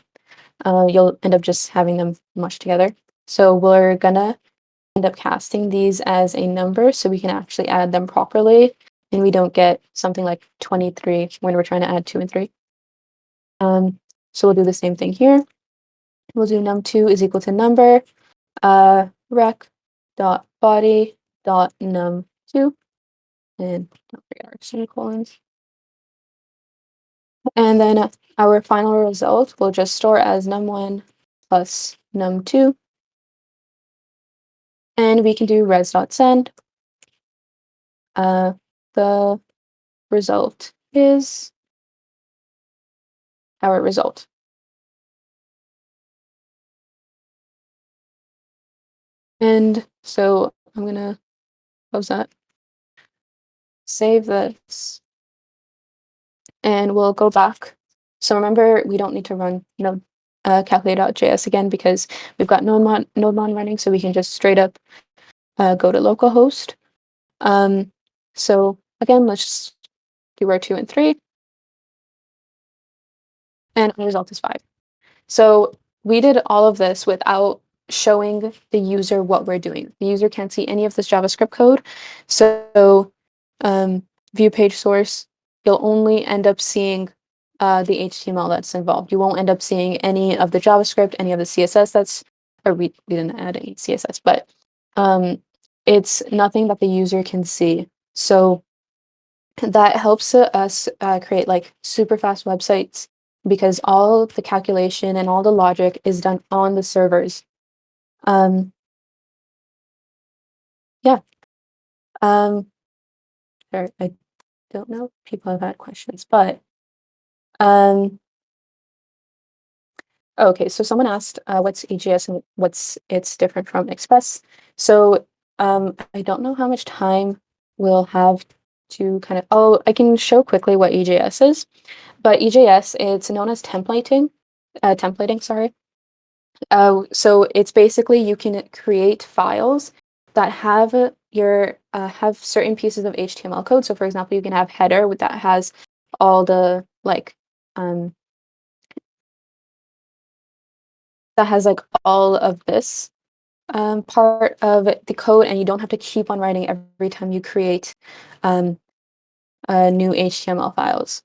You'll end up just having them mushed together. So we're gonna end up casting these as a number so we can actually add them properly and we don't get something like 23 when we're trying to add 2 and 3. So we'll do the same thing here. We'll do num2 is equal to number rec.body.num2, and don't forget our semicolons. And then our final result will just store as num1 plus num2. And we can do res.send. The result is our result. And so I'm gonna close that, save this, and we'll go back. So remember, we don't need to run node calculate.js again because we've got Nodemon running, so we can just straight up go to localhost. So again, let's just do our 2 and 3, and our result is 5. So we did all of this without showing the user what we're doing. The user can't see any of this JavaScript code. So view page source, you'll only end up seeing the HTML that's involved. You won't end up seeing any of the JavaScript, any of the CSS we didn't add any CSS, but it's nothing that the user can see. So that helps us create like super fast websites because all the calculation and all the logic is done on the servers. Yeah. Sure, I don't know. People have had questions, but okay, so someone asked what's EJS and what's it's different from Express. So I don't know how much time we'll have to kind of, oh, I can show quickly what EJS is, but EJS, it's known as templating, sorry. So it's basically you can create files that have have certain pieces of HTML code. So for example, you can have header that has all the that has like all of this part of the code, and you don't have to keep on writing every time you create new HTML files.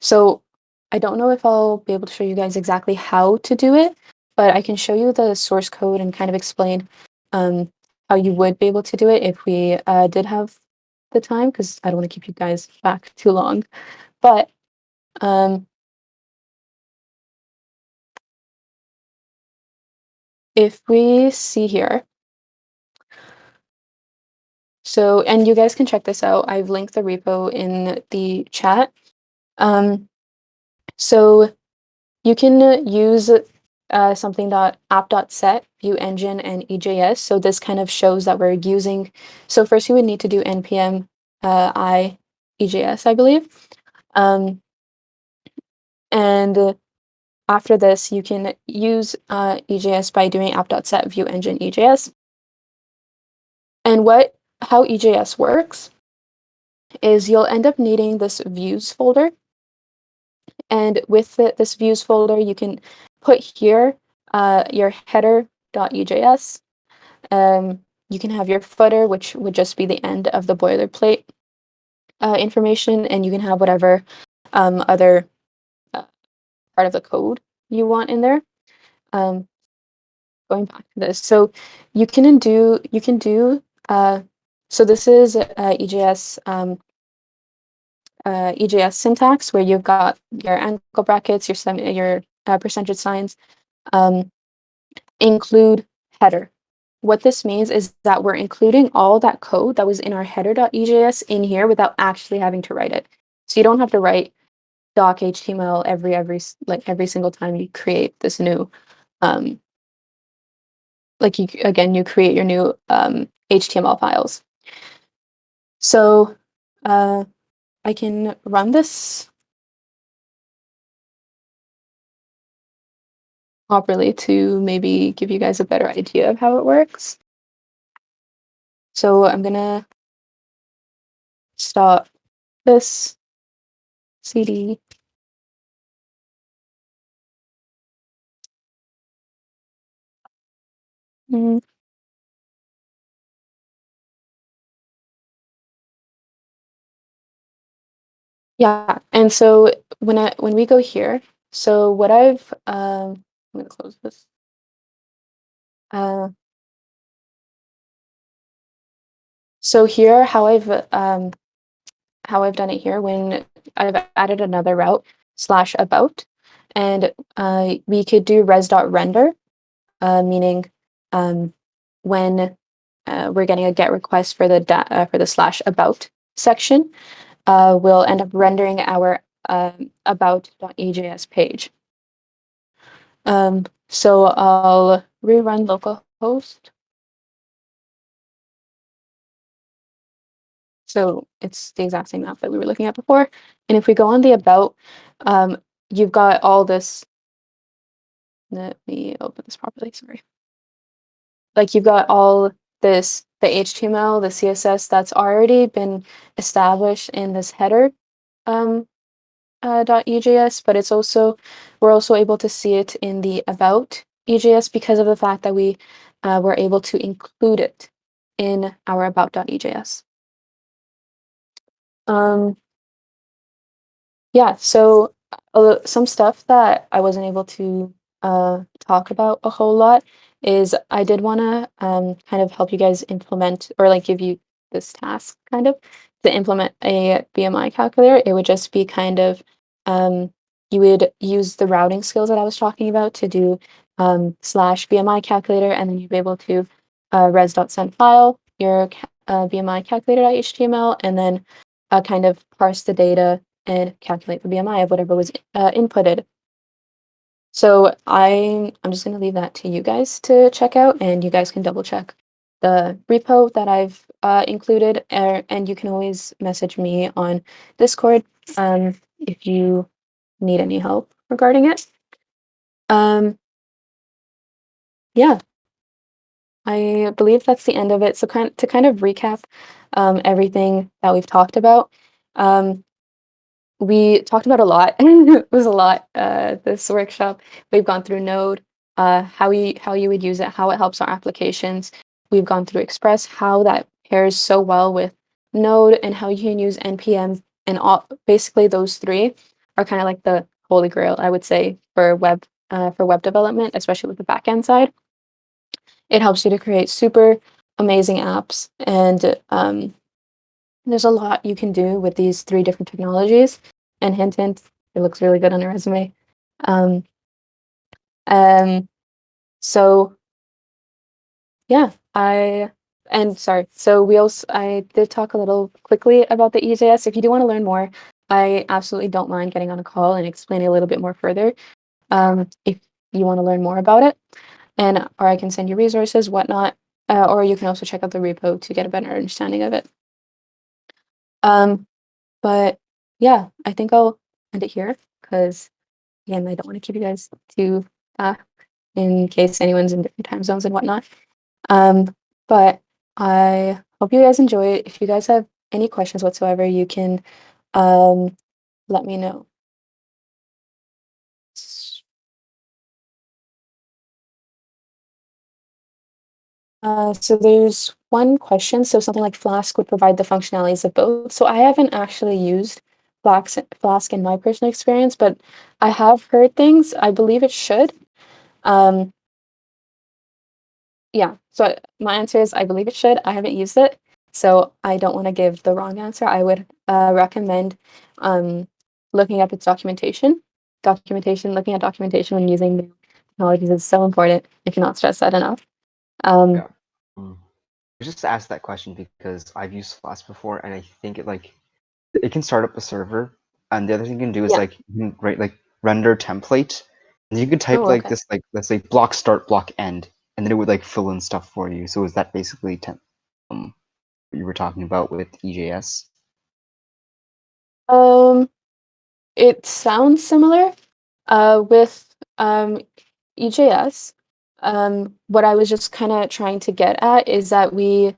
So I don't know if I'll be able to show you guys exactly how to do it, but I can show you the source code and kind of explain how you would be able to do it if we did have the time, because I don't want to keep you guys back too long. But if we see here, so, and you guys can check this out. I've linked the repo in the chat. So you can use something app.set, view engine, and EJS. So this kind of shows that we're using. So first you would need to do npm I EJS, I believe. And after this, you can use EJS by doing app.set, view engine, EJS. And how EJS works is you'll end up needing this views folder. And with this views folder, you can put here your header.ejs. You can have your footer, which would just be the end of the boilerplate information, and you can have whatever other part of the code you want in there. Going back to this, so you can do so this is EJS EJS syntax, where you've got your angle brackets, your percentage signs, include header. What this means is that we're including all that code that was in our header.ejs in here without actually having to write it. So you don't have to write doc HTML every single time you create this new you create your new HTML files. So I can run this properly to maybe give you guys a better idea of how it works. So I'm gonna stop this cd. Yeah, and so when we go here, so what I'm gonna close this. So here, how I've done it here, when I've added another route /about, and we could do res.render, meaning when we're getting a GET request for the /about section, we'll end up rendering our about.ejs page. So I'll rerun localhost. So it's the exact same map that we were looking at before. And if we go on the about, you've got all this. Let me open this properly, sorry. Like you've got all this, the HTML, the CSS that's already been established in this header .ejs, but we're also able to see it in the about EJS because of the fact that we were able to include it in our about.ejs. Yeah, so some stuff that I wasn't able to talk about a whole lot is I did want to kind of help you guys implement, or like give you this task kind of to implement a BMI calculator. It would just be kind of you would use the routing skills that I was talking about to do /BMI calculator, and then you'd be able to res.send file your BMI calculator.html, and then kind of parse the data and calculate the BMI of whatever was inputted. So I'm just going to leave that to you guys to check out, and you guys can double check the repo that I've included, and you can always message me on Discord if you need any help regarding it. Yeah, I believe that's the end of it. So to kind of recap everything that we've talked about. We talked about a lot. It was a lot, this workshop. We've gone through Node, how you would use it, how it helps our applications. We've gone through Express, how that pairs so well with Node, and how you can use NPM, and basically those three are kind of like the holy grail, I would say, for web development, especially with the backend side. It helps you to create super amazing apps, and there's a lot you can do with these three different technologies. And hint, hint, it looks really good on a resume. Um, so yeah, sorry. So I did talk a little quickly about the EJS. If you do want to learn more, I absolutely don't mind getting on a call and explaining a little bit more further, if you want to learn more about it. And or I can send you resources, whatnot, or you can also check out the repo to get a better understanding of it. But yeah, I think I'll end it here because again, I don't want to keep you guys too in case anyone's in different time zones and whatnot. But I hope you guys enjoy it. If you guys have any questions whatsoever, you can let me know. So there's one question. So something like Flask would provide the functionalities of both. So I haven't actually used Flask in my personal experience, but I have heard things. I believe it should. Yeah, so my answer is I believe it should. I haven't used it, so I don't want to give the wrong answer. I would recommend looking up its documentation. Looking at documentation when using new technologies is so important. I cannot stress that enough. Yeah. I just asked that question because I've used Flask before, and I think it can start up a server, and the other thing you can do is Yeah. you can write render template, and you could type Oh, okay. this let's say block start block end, and then it would fill in stuff for you. So is that basically what you were talking about with EJS? It sounds similar with EJS. What I was just kind of trying to get at is that we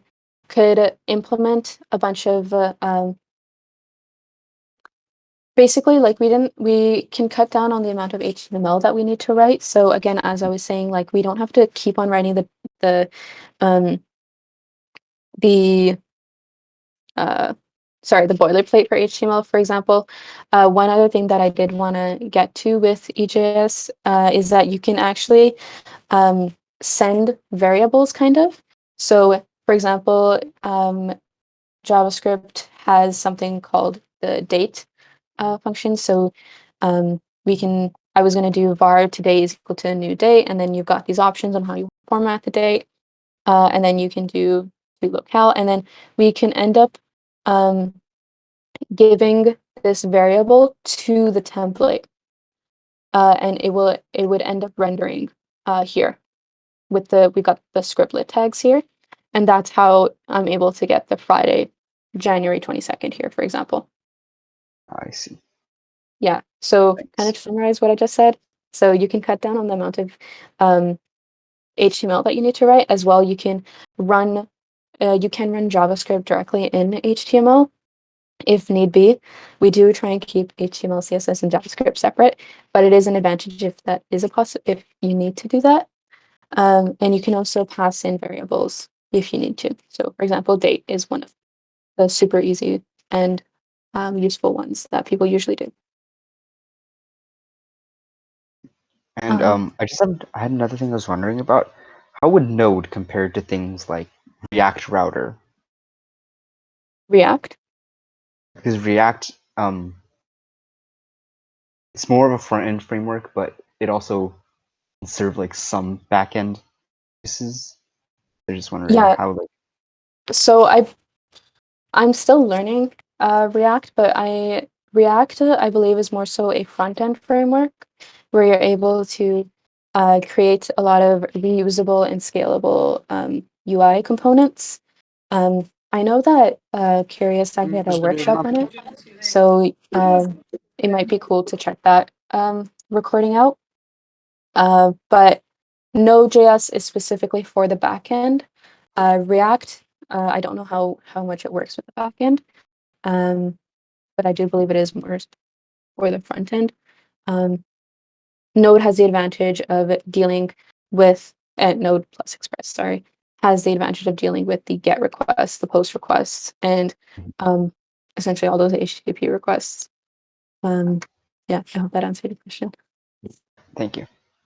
could implement a bunch of basically we can cut down on the amount of HTML that we need to write. So again, as I was saying, we don't have to keep on writing the um the the boilerplate for HTML, for example. One other thing that I did want to get to with EJS is that you can actually send variables, kind of. So, for example, JavaScript has something called the date function. So I was going to do var today is equal to a new date, and then you've got these options on how you format the date, and then you can do locale, and then we can end up giving this variable to the template, and it would end up rendering here with we've got the scriptlet tags here, and that's how I'm able to get the Friday, January 22nd here, for example. I see. Yeah, so Thanks. kind of to summarize what I just said, so you can cut down on the amount of HTML that you need to write as well. You can run JavaScript directly in HTML if need be. We do try and keep HTML, CSS, and JavaScript separate, but it is an advantage if that is if you need to do that. And you can also pass in variables if you need to. So, for example, date is one of the super easy and useful ones that people usually do. And I had another thing I was wondering about. How would Node compare to things like React Router? React? Because React, it's more of a front end framework, but it also can serve some back end uses. They're just wondering how So I'm still learning React, but React, I believe, is more so a front end framework where you're able to create a lot of reusable and scalable UI components. I know that Curious I had a workshop on it, so it might be cool to check that recording out. But Node.js is specifically for the backend. React, I don't know how much it works with the backend, but I do believe it is more for the front end. Node has the advantage of dealing with Node plus Express, sorry, has the advantage of dealing with the GET requests, the POST requests, and essentially all those HTTP requests. Yeah, I hope that answered your question. Thank you.